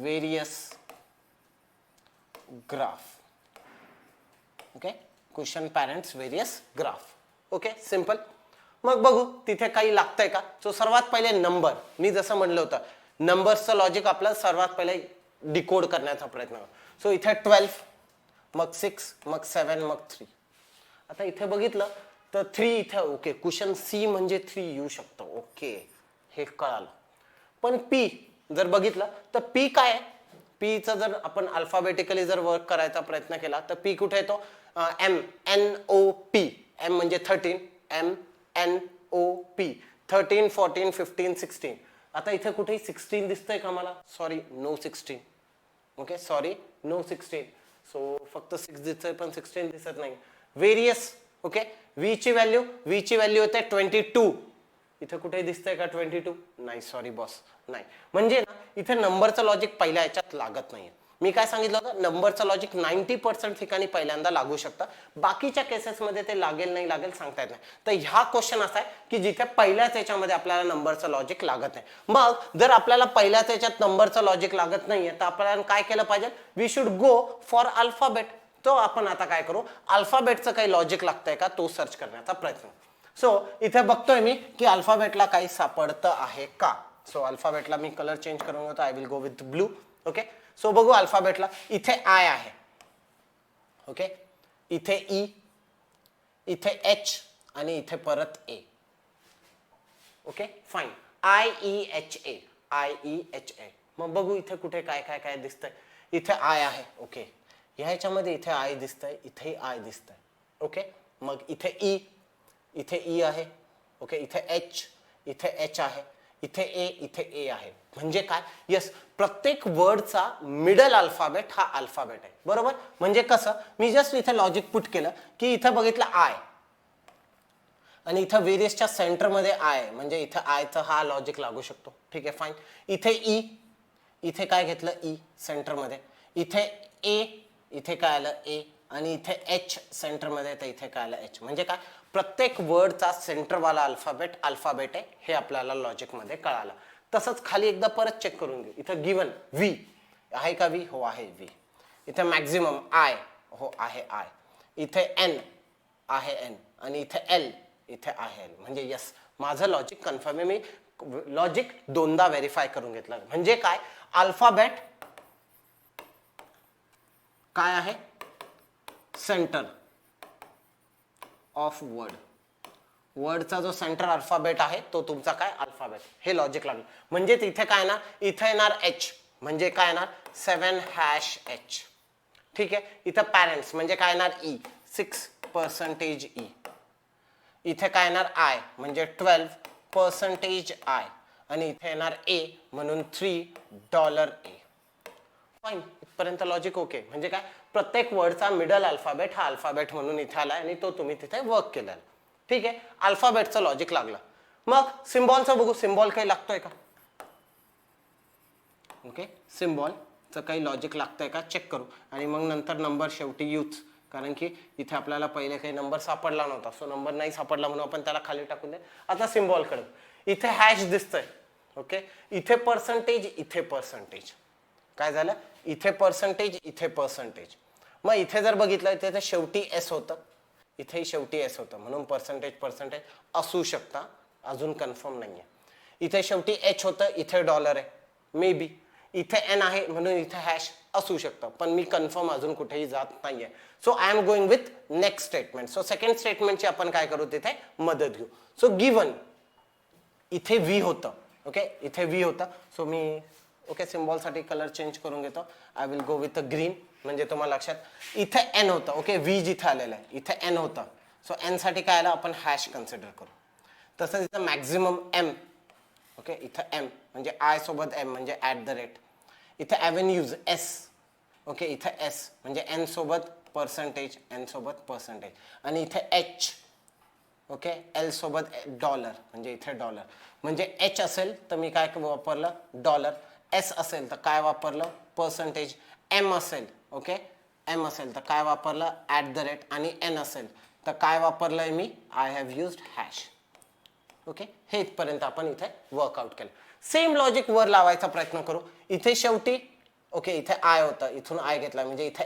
various graph. Okay, question parents various graph. Okay, simple. मग बघू तिथे काही लागतंय का. सो सर्वात पहिले नंबर, मी जसं म्हणलं होतं नंबर्सचं लॉजिक आपलं सर्वात पहिले डिकोड करण्याचा प्रयत्न करू. सो इथे 12, मग 6, मग 7, मग 3. आता इथे बघितलं तर 3 इथे ओके, क्वेश्चन सी म्हणजे 3 येऊ शकतं. ओके, हे कळालं. पण पी जर बघितलं तर पी काय आहे. पीचा जर आपण अल्फाबेटिकली जर वर्क करायचा प्रयत्न केला तर पी कुठे येतो. M N O P. M म्हणजे 13, एम एन ओ पी. 13, 14, 15, 16. आता इथे कुठेही 16 दिसतंय का मला. Sorry, no 16. Okay, sorry, no 16. So फक्त 6 दिसतंय पण 16 दिसत नाही. व्हेरियस. ओके, व्ही ची व्हॅल्यू होते 22. इथे कुठे दिसतंय का 22. नाही, सॉरी बॉस, नाही. म्हणजे ना इथे नंबरचं लॉजिक पहिल्या याच्यात लागत नाहीये. मी काय सांगितलं होतं, नंबरचं लॉजिक 90% ठिकाणी पहिल्यांदा लागू शकतं. बाकीच्या केसेसमध्ये ते लागेल नाही लागेल सांगता येत नाही. तर ह्या क्वेश्चन असा आहे की जिथे पहिल्याच याच्यामध्ये आपल्याला नंबरचं लॉजिक लागत नाही. मग जर आपल्याला पहिल्याच याच्यात नंबरचं लॉजिक लागत नाहीये तर आपल्याला काय केलं पाहिजे. We should go for alphabet. तो आपण आता काय करू, अल्फाबेटचं काही लॉजिक लागतंय का तो सर्च करण्याचा प्रयत्न. सो इथे बघतोय मी की अल्फाबेटला काही सापडतं आहे का. सो अल्फाबेटला मी कलर चेंज करून घेतो. I will go with blue. Okay, so बघू अल्फाबेटला. इथे आय आहे. ओके, इथे ई, इथे एच आणि इथे परत A. Okay, fine. I E H A, I E H A. मग बघू इथे कुठे काय काय काय दिसतंय. इथे आय आहे. ओके, ह्याच्यामध्ये इथे आय दिसतंय, इथेही आय दिसतंय. ओके, मग इथे ई, इथे ई आहे. ओके, इथे एच, इथे एच आहे, इथे ए आहे. म्हणजे काय, यस, प्रत्येक वर्डचा मिडल अल्फाबेट हा अल्फाबेट आहे. बरोबर. म्हणजे कसं, मी जस्ट इथे लॉजिक पुट केलं की इथे बघितलं आय आणि इथं व्हेरियसच्या सेंटरमध्ये आय, म्हणजे इथं आयचा हा लॉजिक लागू शकतो. ठीक आहे, फाईन. इथे ई, इथे काय घेतलं ई सेंटरमध्ये, इथे ए, इथे काय आलं ए, आणि इथे एच सेंटरमध्ये, तर इथे काय आलं एच. म्हणजे काय, प्रत्येक वर्डचा सेंटरवाला अल्फाबेट आहे, हे आपल्याला लॉजिकमध्ये कळालं. तसंच खाली एकदा परत चेक करून घेऊ. इथं गिवन व्ही आहे का. व्ही हो आहे व्ही. इथे मॅक्झिमम आय हो आहे आय. इथे एन आहे एन आणि इथे एल, इथे आहे एल. म्हणजे यस, माझं लॉजिक कन्फर्म आहे. मी लॉजिक दोनदा व्हेरीफाय करून घेतलं. म्हणजे काय, अल्फाबेट काय आहे, सेंटर ऑफ वर्ड. वर्डचा जो सेंटर अल्फाबेट आहे तो तुमचा काय अल्फाबेट. हे लॉजिक लागलं. म्हणजे इथे काय ना, इथे येणार एच, म्हणजे काय येणार 7#H. ठीक आहे. इथं पॅरेंट्स म्हणजे काय येणार ई, 6% ई. इथे काय येणार आय म्हणजे 12% आय, आणि इथे येणार ए म्हणून $3 ए. फाईन, इथपर्यंत लॉजिक ओके. म्हणजे काय, प्रत्येक वर्डचा मिडल अल्फाबेट हा अल्फाबेट म्हणून इथे आलाय आणि तो तुम्ही तिथे वर्क केला. ठीक आहे, अल्फाबेटचं लॉजिक लागलं. मग सिम्बॉलचं बघू, सिम्बॉल काही लागतोय का. ओके, सिम्बॉलचं काही लॉजिक लागतंय का चेक करू, आणि मग नंतर नंबर शेवटी यूज. कारण की इथे आपल्याला पहिले काही नंबर सापडला नव्हता. सो नंबर नाही सापडला म्हणून आपण त्याला खाली टाकून दे. आता सिम्बॉलकडे, इथे हॅश दिसतंय. ओके, इथे पर्सेंटेज, इथे पर्सेंटेज. काय झालं, इथे पर्सेंटेज, इथे पर्सेंटेज. मग इथे जर बघितलं इथे शेवटी एस होतं, इथेही शेवटी एस होतं, म्हणून पर्सेंटेज असू शकता, अजून कन्फर्म नाहीये. इथे शेवटी एच होतं, इथे डॉलर आहे मे बी. इथे एन आहे म्हणून इथे हॅश असू शकतं, पण मी कन्फर्म अजून कुठेही जात नाहीये. So I am going with next statement. So second स्टेटमेंटची आपण काय करू, तिथे मदत घेऊ. सो गिवन इथे व्ही होतं. ओके, इथे व्ही होतं. सो मी ओके सिम्बॉलसाठी कलर चेंज करून घेतो. I will go with green, म्हणजे तुम्हाला लक्षात. इथे एन होतं. ओके, व्ही जिथे आलेलं आहे इथे एन होतं. सो एन साठी काय आलं, आपण हॅश कन्सिडर करू. तसंच इथं मॅक्झिमम एम. ओके, इथं एम म्हणजे आय सोबत एम म्हणजे @. इथे ॲव्हेन्यूज एस. ओके, इथे एस म्हणजे एन सोबत पर्सेंटेज, एन सोबत पर्सेंटेज, आणि इथे एच. ओके, एल सोबत डॉलर म्हणजे इथे डॉलर. म्हणजे एच असेल तर मी काय वापरलं डॉलर, एस असेल तर काय वापरलं पर्सेंटेज, एम असेल ओके एम असेल तर काय वापरलं @, आणि एन असेल तर काय वापरलंय मी I have used hash. Okay, हे इथपर्यंत आपण इथे वर्कआउट केलं. सेम लॉजिक वर लावायचा प्रयत्न करू. इथे शेवटी ओके इथे आय होता, इथून आय घेतला म्हणजे इथे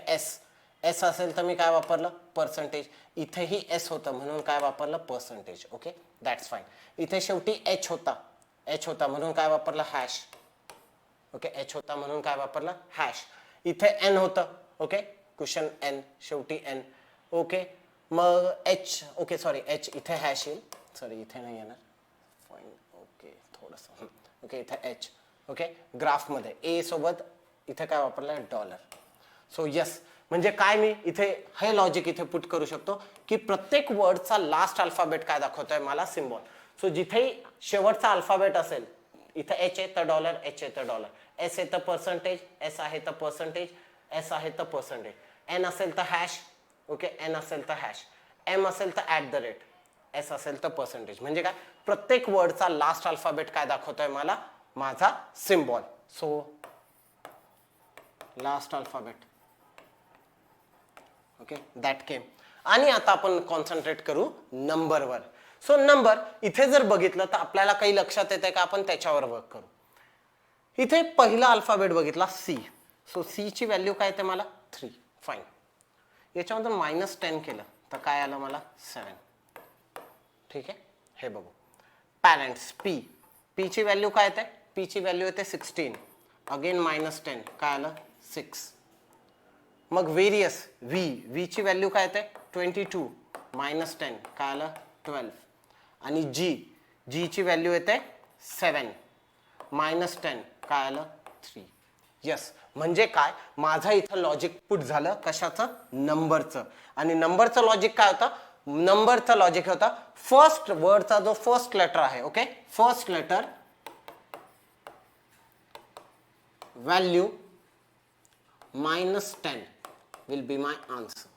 एस असेल तर मी काय वापरलं पर्सेंटेज. इथेही एस होतं म्हणून काय वापरलं पर्सेंटेज. Okay that's fine. इथे शेवटी एच होता म्हणून काय वापरलं हॅश. ओके एच होता म्हणून काय वापरलं हॅश. इथे एन होतं. ओके क्वेश्चन एन शेवटी एन. ओके मग एच ओके सॉरी एच इथे हॅश येईल, सॉरी इथे नाही येणार फाईन. ओके थोडंसं ओके इथे एच. ओके ग्राफमध्ये ए सोबत इथे काय वापरलं डॉलर. सो यस म्हणजे काय मी इथे हे लॉजिक इथे पुट करू शकतो की प्रत्येक वर्डचा लास्ट अल्फाबेट काय दाखवतोय मला सिम्बॉल. सो जिथेही शेवटचा अल्फाबेट असेल इथे एच आहे तर डॉलर, एच आहे तर डॉलर, एस आहे तर पर्सेंटेज, एस आहे तर पर्सेंटेज, एस आहे तर पर्सेंटेज, एन असेल तर हॅश. ओके एन असेल तर हॅश, एम असेल तर ॲट द रेट, एस असेल तर पर्सेंटेज. म्हणजे काय प्रत्येक वर्डचा लास्ट अल्फाबेट काय दाखवतोय मला माझा symbol. So last alphabet okay that केम. आणि आता आपण कॉन्सन्ट्रेट करू नंबरवर. सो नंबर इथे जर बघितलं तर आपल्याला काही लक्षात येते का आपण त्याच्यावर वर्क करू. इथे पहिला अल्फाबेट बघितला सी. सो सी ची व्हॅल्यू काय येते मला 3. फाईन. याच्यामधून -10 केलं तर काय आलं मला 7. ठीक आहे हे बघू. पॅरेंट्स पी ची व्हॅल्यू काय येते, पी ची व्हॅल्यू येते 16. अगेन -10 काय आलं 6. मग व्हेरियस व्ही ची व्हॅल्यू काय येते 22 -10 काय आलं 12. आणि जी ची व्हॅल्यू येते 7 -10 काय आलं 3. यस म्हणजे काय माझं इथं लॉजिक पुट झालं कशाचं नंबरचं. आणि नंबरचं लॉजिक काय होतं, नंबरचं लॉजिक होतं फर्स्ट वर्डचा जो फर्स्ट लेटर आहे. Okay first letter value -10 will be my answer.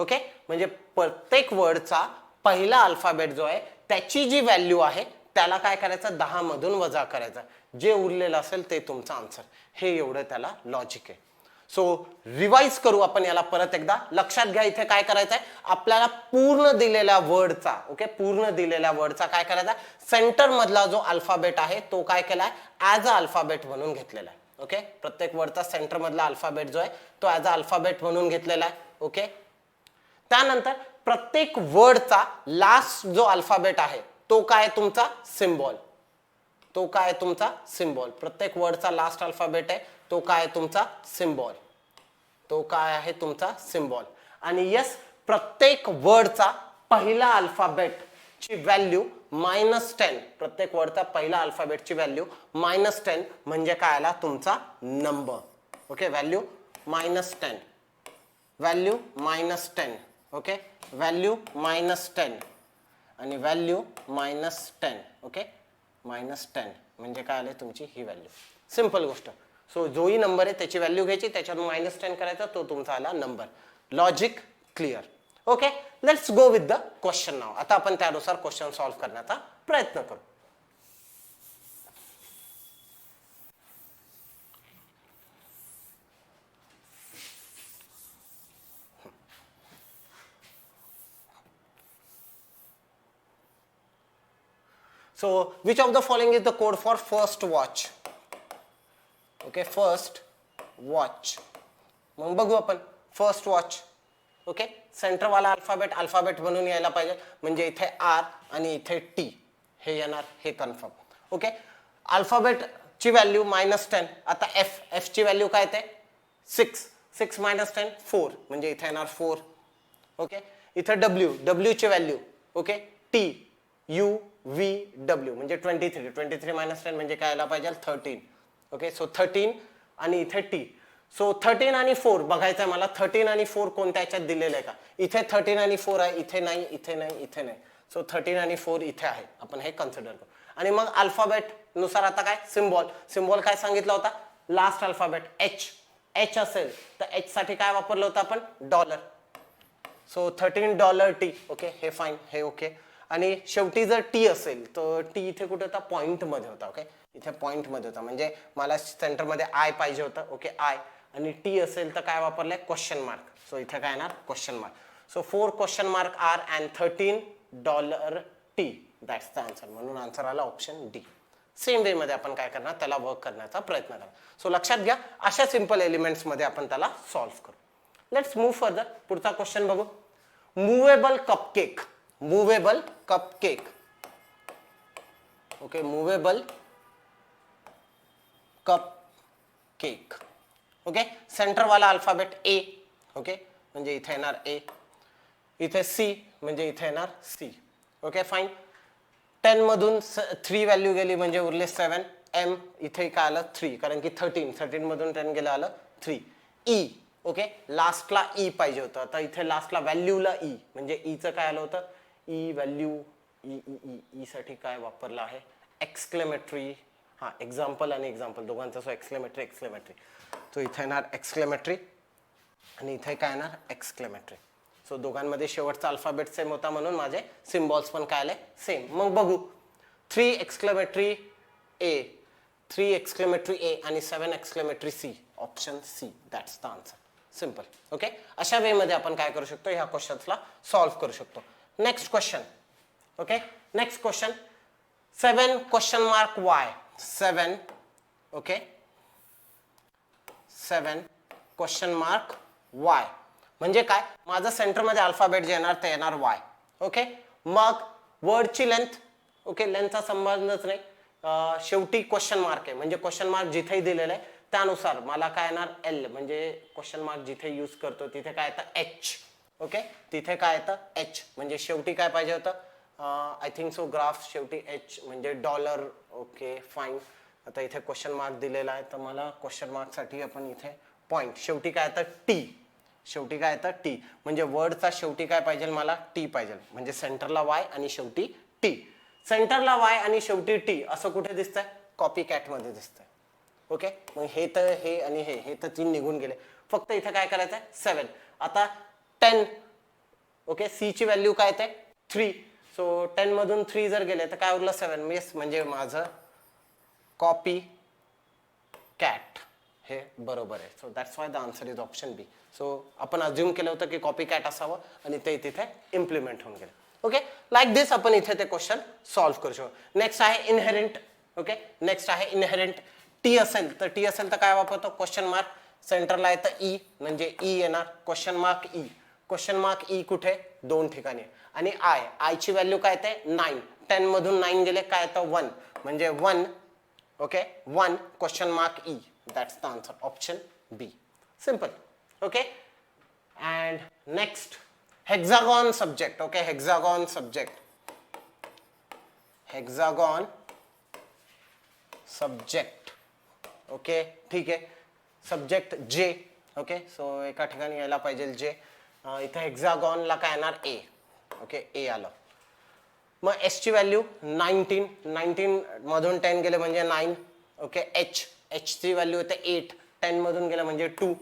Okay म्हणजे प्रत्येक वर्डचा पहिला अल्फाबेट जो आहे त्याची जी व्हॅल्यू आहे त्याला काय करायचं 10 मधून वजा करायचं, जे उरलेलं असेल ते तुमचं आन्सर. हे एवढं त्याला लॉजिक आहे. सो रिवाइज करू आपण याला परत एकदा. लक्षात घ्या इथे काय करायचंय आपल्याला पूर्ण दिलेल्या वर्डचा ओके पूर्ण दिलेल्या वर्डचा काय करायचा सेंटर मधला जो अल्फाबेट आहे तो काय केलाय ऍज अ अल्फाबेट म्हणून घेतलेला आहे. ओके प्रत्येक वर्डचा सेंटर मधला अल्फाबेट जो आहे तो ऍज अ अल्फाबेट म्हणून घेतलेला आहे. ओके त्यानंतर प्रत्येक वर्डचा लास्ट जो अल्फाबेट आहे तो काय तुमचा सिम्बॉल. तो काय तुमचा सिम्बॉल. प्रत्येक वर्डचा लास्ट अल्फाबेट आहे तो काय तुमचा सिम्बॉल. तो काय आहे तुमचा सिम्बॉल. आणि यस प्रत्येक वर्डचा पहिला अल्फाबेट ची व्हॅल्यू -10. प्रत्येक वर्डचा पहिला अल्फाबेटची व्हॅल्यू -10 म्हणजे काय आला तुमचा number. Okay value -10 value -10. Okay value -10 आणि व्हॅल्यू -10. ओके -10 म्हणजे काय आले तुमची ही व्हॅल्यू. सिंपल गोष्ट. सो जोही नंबर आहे त्याची व्हॅल्यू घ्यायची त्याच्यातून -10 करायचा तो तुमचा आला number. Logic clear. Okay let's go with the question नाव. आता आपण त्यानुसार क्वेश्चन सॉल्व्ह करण्याचा प्रयत्न करू. So which of the following is the code for first watch? Okay first watch. मग बघू आपण फर्स्ट वॉच. ओके सेंटर वाला अल्फाबेट बनून यायला पाहिजे म्हणजे इथे आर आणि इथे टी हे येणार हे कन्फर्म. ओके अल्फाबेट ची व्हॅल्यू -10. आता एफ ची व्हॅल्यू काय येते 6 -10 4 म्हणजे इथे येणार 4. ओके इथे डब्ल्यू ची value okay T U V W म्हणजे 23 -10 म्हणजे काय यायला पाहिजे 13. ओके सो 13 आणि इथे टी. सो 13 आणि 4 बघायचं आहे मला 13 आणि 4 कोणत्या याच्यात दिलेलं आहे का. इथे 13 आणि 4 आहे इथे नाही इथे नाही इथे नाही. सो 13 आणि 4 इथे आहे आपण हे कन्सिडर करू. आणि मग अल्फाबेट नुसार आता काय सिम्बॉल काय सांगितला होता लास्ट अल्फाबेट एच असेल तर एच साठी काय वापरलं होतं आपण डॉलर. सो $13 ओके हे फाईन हे ओके. आणि शेवटी जर टी असेल तर टी इथे कुठे होता पॉइंट मध्ये होता. ओके इथे पॉइंट मध्ये होता म्हणजे मला सेंटर मध्ये आय पाहिजे होता. ओके आय आणि टी असेल तर काय वापरलंय क्वेश्चन मार्क. सो इथे काय येणार question mark. So 4 question mark R and $13 T that's the answer. म्हणून आन्सर आला ऑप्शन डी. सेम वे मध्ये आपण काय करणार, त्याला वर्क करण्याचा प्रयत्न करा. सो लक्षात घ्या, अशा सिंपल एलिमेंट्स मध्ये आपण त्याला सॉल्व्ह करू. Let's move further. पुढचा क्वेश्चन बघू. Movable cupcake. Movable cupcake. Okay, movable cup cake. Okay, centre वाला अल्फाबेट ए. ओके, म्हणजे इथे येणार ए, इथे सी म्हणजे इथे येणार सी. Okay fine. 10 मधून 3 व्हॅल्यू गेली म्हणजे उरले 7. एम इथे काय आलं 3, कारण की 13 मधून 10 गेलं आलं 3. ई. ओके, लास्टला ई पाहिजे होतं. आता इथे लास्टला व्हॅल्यूला ई म्हणजे ईचं काय आलं होतं, E value. E E E E साठी काय वापरलं आहे, एक्सक्लेमेटरी. हा, एक्झाम्पल आणि एक्झाम्पल दोघांचा. So exclamatory exclamatory. तो इथे येणार एक्सक्लेमेटरी आणि इथे काय येणार एक्सक्लेमेटरी. सो दोघांमध्ये शेवटचा अल्फाबेट सेम होता म्हणून माझे सिम्बॉल्स पण काय आले सेम. मग बघू. 3 एक्सक्लेमेटरी ए, 3 एक्सक्लेमेटरी ए आणि 7 exclamatory C. Option C, that's the answer. Simple. Okay, अशा वे मध्ये आपण काय करू शकतो, ह्या क्वेश्चन्सला सॉल्व्ह करू शकतो. Next question. Okay, next question. 7 question mark Y. 7. Okay, 7 question mark Y म्हणजे काय, माझं सेंटरमध्ये अल्फाबेट जे येणार ते येणार वाय. ओके, मग वर्डची लेंथ. ओके, लेंथचा संबंधच नाही. शेवटी क्वेश्चन मार्क आहे म्हणजे क्वेश्चन मार्क जिथेही दिलेलं आहे त्यानुसार मला काय येणार एल. म्हणजे क्वेश्चन मार्क जिथे यूज करतो तिथे काय येतं एच. ओके, तिथे काय येतं एच. म्हणजे शेवटी काय पाहिजे होतं, आय थिंक सो ग्राफ शेवटी एच म्हणजे डॉलर. Okay fine. आता इथे क्वेश्चन मार्क दिलेला आहे तर मला क्वेश्चन मार्क साठी आपण इथे पॉइंट. शेवटी काय येतं टी. शेवटी काय येतं टी. म्हणजे वर्डचा शेवटी काय पाहिजे मला टी पाहिजे. म्हणजे सेंटरला वाय आणि शेवटी टी. सेंटरला वाय आणि शेवटी टी असं कुठे दिसतंय, कॉपी कॅट मध्ये दिसतंय. ओके, मग हे तर हे आणि हे तर 3 निघून गेले. फक्त इथे काय करायचंय 7. आता 10. ओके, सी ची व्हॅल्यू काय येते 3. सो 10 मधून 3 जर गेले तर काय उरलं 7. येस, म्हणजे माझं कॉपी कॅट हे बरोबर आहे. So that's why the answer is option B. So आपण अज्युम केलं होतं की कॉपी कॅट असावं आणि ते तिथे इम्प्लिमेंट होऊन गेलं. ओके, लाईक दिस आपण इथे ते क्वेश्चन सॉल्व्ह करू शकतो. नेक्स्ट आहे इनहेरेंट. ओके, नेक्स्ट आहे इनहेरेंट. टी असेल तर काय वापरतो, क्वेश्चन मार्क. सेंटरला येतं ई म्हणजे ई येणार question mark E. Question mark E कुठे 2 ठिकाणी. आणि आय ची व्हॅल्यू काय येते 9. 10 मधून 9 गेले काय येतं 1 म्हणजे 1. Okay, 1 question mark E. That's the answer option B. Simple. Okay, and next hexagon subject. Okay, hexagon subject. Hexagon subject. Okay, ठीक आहे. सब्जेक्ट जे. ओके, सो एका ठिकाणी यायला पाहिजे जे. इथे हेक्सागॉनला काय येणार ए. ओके, ए आलं. मग एस ची व्हॅल्यू 19. 19 मधून 10 गेले म्हणजे 9. ओके, एच ची व्हॅल्यू येते 8. 10 मधून गेलं म्हणजे 2.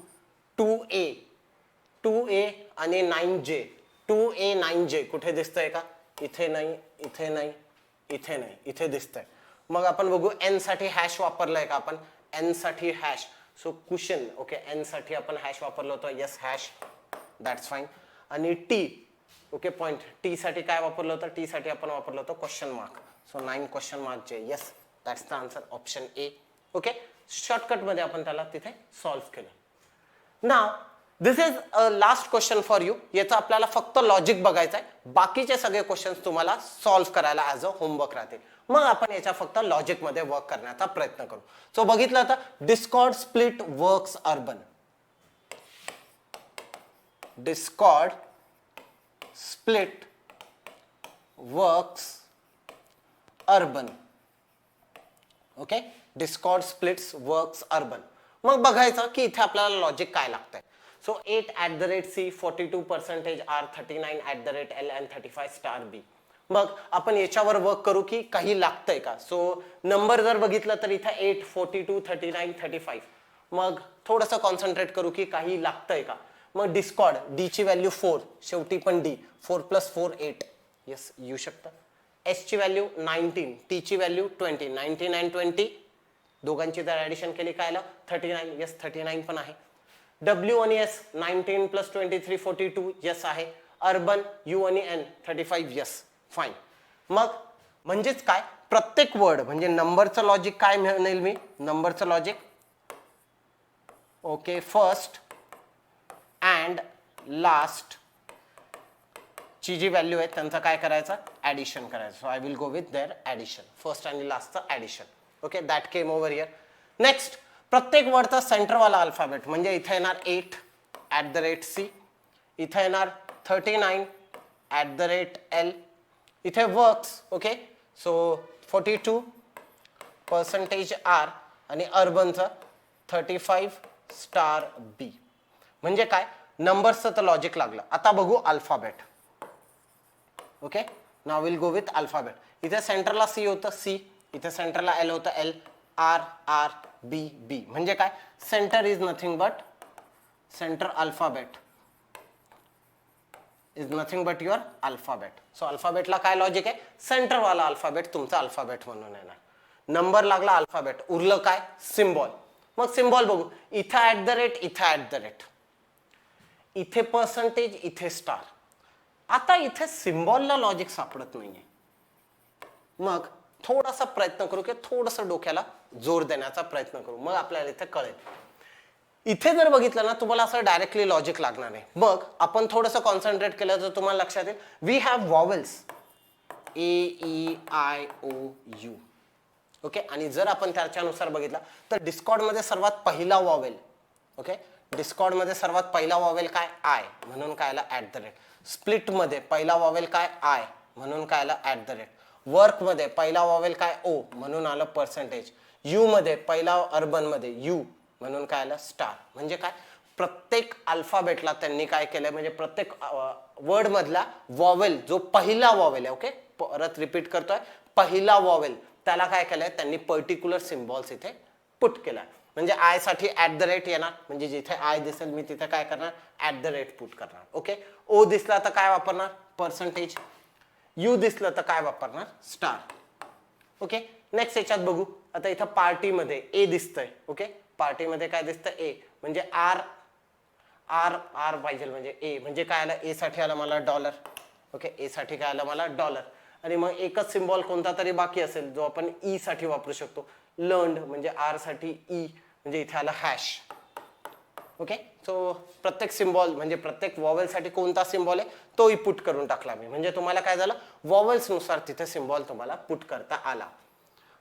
2a आणि 9j. 2a 9j कुठे दिसतंय का, इथे नाही, इथे नाही, इथे नाही, इथे दिसतंय. मग आपण बघू एन साठी हॅश वापरलाय का आपण, एन साठी hash. So cushion. Okay, N साठी आपण हॅश वापरलो होतो. Yes, hash. That's fine. आणि टी. Okay, point. टी साठी काय वापरलं होतं, टी साठी आपण वापरलं होतं question mark. So 9 question mark जे. Yes, that's the answer option A. Okay, shortcut मध्ये आपण त्याला तिथे सॉल्व्ह केलं. Now this is a last question for you. याचं आपल्याला फक्त लॉजिक बघायचं आहे. बाकीचे सगळे क्वेश्चन्स तुम्हाला सॉल्व्ह करायला ॲज अ होमवर्क राहतील. मग आपण याच्या फक्त लॉजिक मध्ये वर्क करण्याचा प्रयत्न करू. सो बघितलं तर Discord split works urban. Discord split works urban. Okay, Discord splits works urban. मग बघायचं की इथे आपल्याला लॉजिक काय लागतंय. So 8@C, 42% R, 39@L and 35 B. मग आपण याच्यावर वर्क करू की काही लागतंय का. सो नंबर जर बघितलं तर इथे 8, 42, 39, 35. मग थोडंसं कॉन्सन्ट्रेट करू की काही लागतंय का. मग डिस्कॉर्ड, डी ची व्हॅल्यू 4. शेवटी पण डी. 4 + 4 8. येस, येऊ शकतं. एस ची व्हॅल्यू 19. टी ची व्हॅल्यू 20. 19 and 20 दोघांची जर ऍडिशन केली काय आलं 39. येस, 39 पण आहे. डब्ल्यू आणि एस 19 + 23 42. येस आहे. अर्बन, यू आणि एन 35. Yes, fine. मग म्हणजेच काय, प्रत्येक वर्ड म्हणजे नंबरचं लॉजिक काय म्हणेल मी, नंबरचं logic okay first and last ची जी व्हॅल्यू आहे त्यांचा काय करायचं, ऍडिशन करायचं. So I will go with their addition, first आणि लास्टचं addition. Okay that came over here. Next, प्रत्येक वर्डचा सेंटरवाला अल्फाबेट म्हणजे इथे येणार 8@C, इथे येणार 39 @L, इथे वर्क्स. ओके सो 42% R आणि अर्बनचं 35*B. म्हणजे काय, नंबर्सचं तर लॉजिक लागलं. आता बघू alphabet. Okay now will go with alphabet. इथे सेंटरला C होतं C, इथे सेंटरला L होतं L, R R B B. म्हणजे काय, centre is nothing but centre alphabet is nothing but your alphabet. So अल्फाबेटला काय लॉजिक आहे, सेंटरवाला अल्फाबेट तुमचा अल्फाबेट म्हणून येणार. नंबर लागला अल्फाबेट, उरलं काय, सिम्बॉल. मग सिम्बॉल बघू. इथे @, इथे @, इथे पर्सेंटेज, इथे स्टार. आता इथे सिम्बॉलला लॉजिक सापडत नाहीये. मग थोडासा प्रयत्न करू की थोडंसं डोक्याला जोर देण्याचा प्रयत्न करू, मग आपल्याला इथे कळेल. इथे जर बघितलं ना तुम्हाला असं डायरेक्टली लॉजिक लागणार नाही. मग आपण थोडंसं कॉन्सन्ट्रेट केलं तर तुम्हाला लक्षात येईल, we have vowels AEIOU. Okay आणि जर आपण त्याच्यानुसार बघितलं तर डिस्कॉर्डमध्ये सर्वात पहिला वॉवेल, ओके डिस्कॉर्डमध्ये सर्वात पहिला वॉवेल काय, आय, म्हणून काय आला @. स्प्लिटमध्ये पहिला वॉवेल काय, आय, म्हणून काय आला @. वर्कमध्ये पहिला वॉवेल काय, ओ, म्हणून आलं पर्सेंटेज. यू मध्ये पहिला, अर्बनमध्ये यू, म्हणून काय आलं स्टार. म्हणजे काय, प्रत्येक अल्फाबेटला त्यांनी काय केलंय, म्हणजे प्रत्येक वर्ड मधला वॉवेल जो पहिला वॉवेल आहे, ओके परत रिपीट करतोय, पहिला वॉवेल त्याला काय केलंय त्यांनी पर्टिक्युलर सिम्बॉल्स इथे पुट केलाय. म्हणजे आय साठी @ येणार, म्हणजे जिथे आय दिसेल मी तिथे काय करणार, @ पुट करणार. ओके ओ दिसला तर काय वापरणार, पर्सेंटेज. यू दिसलं तर काय वापरणार, स्टार. ओके नेक्स्ट याच्यात बघू. आता इथं पार्टीमध्ये ए दिसतंय. ओके पार्टीमध्ये काय दिसतं, ए, म्हणजे आर आर आर पाहिजे, म्हणजे ए म्हणजे काय आलं, ए साठी आलं मला $. ओके ए साठी काय आलं मला $. आणि मग एकच सिम्बॉल कोणता तरी बाकी असेल जो आपण ई साठी वापरू शकतो. लर्न्ड म्हणजे आर साठी ई, म्हणजे इथे आलं हॅश. ओके सो प्रत्येक सिम्बॉल म्हणजे प्रत्येक वॉवेल साठी कोणता सिम्बॉल आहे तोही पुट करून टाकला मी. म्हणजे तुम्हाला काय झालं, वॉवेल्स नुसार तिथे सिम्बॉल तुम्हाला पुट करता आला.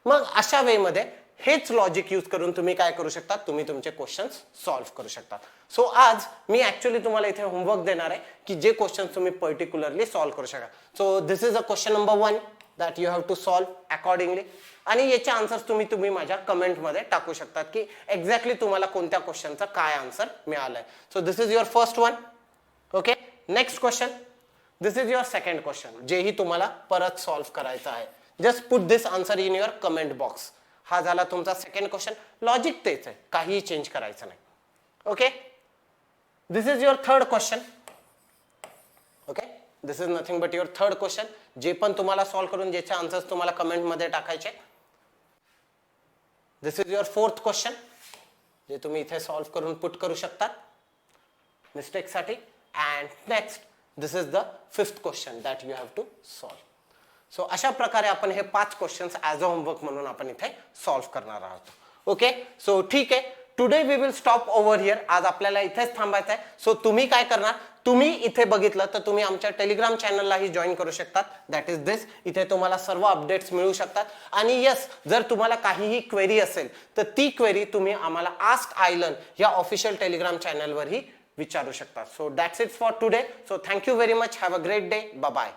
मग अशा वे मध्ये हेच लॉजिक यूज करून तुम्ही काय करू शकता, तुम्ही तुमचे क्वेश्चन्स सॉल्व्ह करू शकता. सो आज मी ऍक्च्युअली तुम्हाला इथे होमवर्क देणार आहे की जे क्वेश्चन्स तुम्ही पर्टिक्युलरली सॉल्व्ह करू शकता. So this is a question number 1 that you have to solve accordingly. आणि याचे आन्सर्स तुम्ही माझ्या कमेंटमध्ये टाकू शकतात की एक्झॅक्टली तुम्हाला कोणत्या क्वेश्चनचा काय आन्सर मिळालाय. So this is your first one. Okay next question, this is your second question, जेही तुम्हाला परत सॉल्व्ह करायचं आहे. Just put this answer in your comment box. हा झाला तुमचा सेकंड क्वेश्चन. लॉजिक तेच आहे, काहीही चेंज करायचं नाही. Okay this is your third question. Okay this is nothing but your third question, जे पण तुम्हाला सॉल्व्ह करून ज्याचे आन्सर्स तुम्हाला कमेंटमध्ये टाकायचे. दिस इज युअर फोर्थ क्वेश्चन, जे तुम्ही इथे सॉल्व्ह करून पुट करू शकतात मिस्टेक साठी. And next this is the fifth question that you have to solve. So अशा प्रकारे आपण हे 5 क्वेश्चन्स ॲज अ होमवर्क म्हणून आपण इथे सॉल्व्ह करणार आहोत. ओके सो ठीक आहे, today we will stop over here. आज आपल्याला इथेच थांबायचं आहे. सो तुम्ही काय करणार, तुम्ही इथे बघितलं तर तुम्ही आमच्या टेलिग्राम चॅनललाही जॉईन करू शकतात. दॅट इज दिस. इथे तुम्हाला सर्व अपडेट्स मिळू शकतात. आणि येस, जर तुम्हाला काहीही क्वेरी असेल तर ती क्वेरी तुम्ही आम्हाला आस्क आयलन या ऑफिशियल टेलिग्राम चॅनलवरही विचारू शकता. So that's it for today. So thank you very much. Have a great day. Bye bye.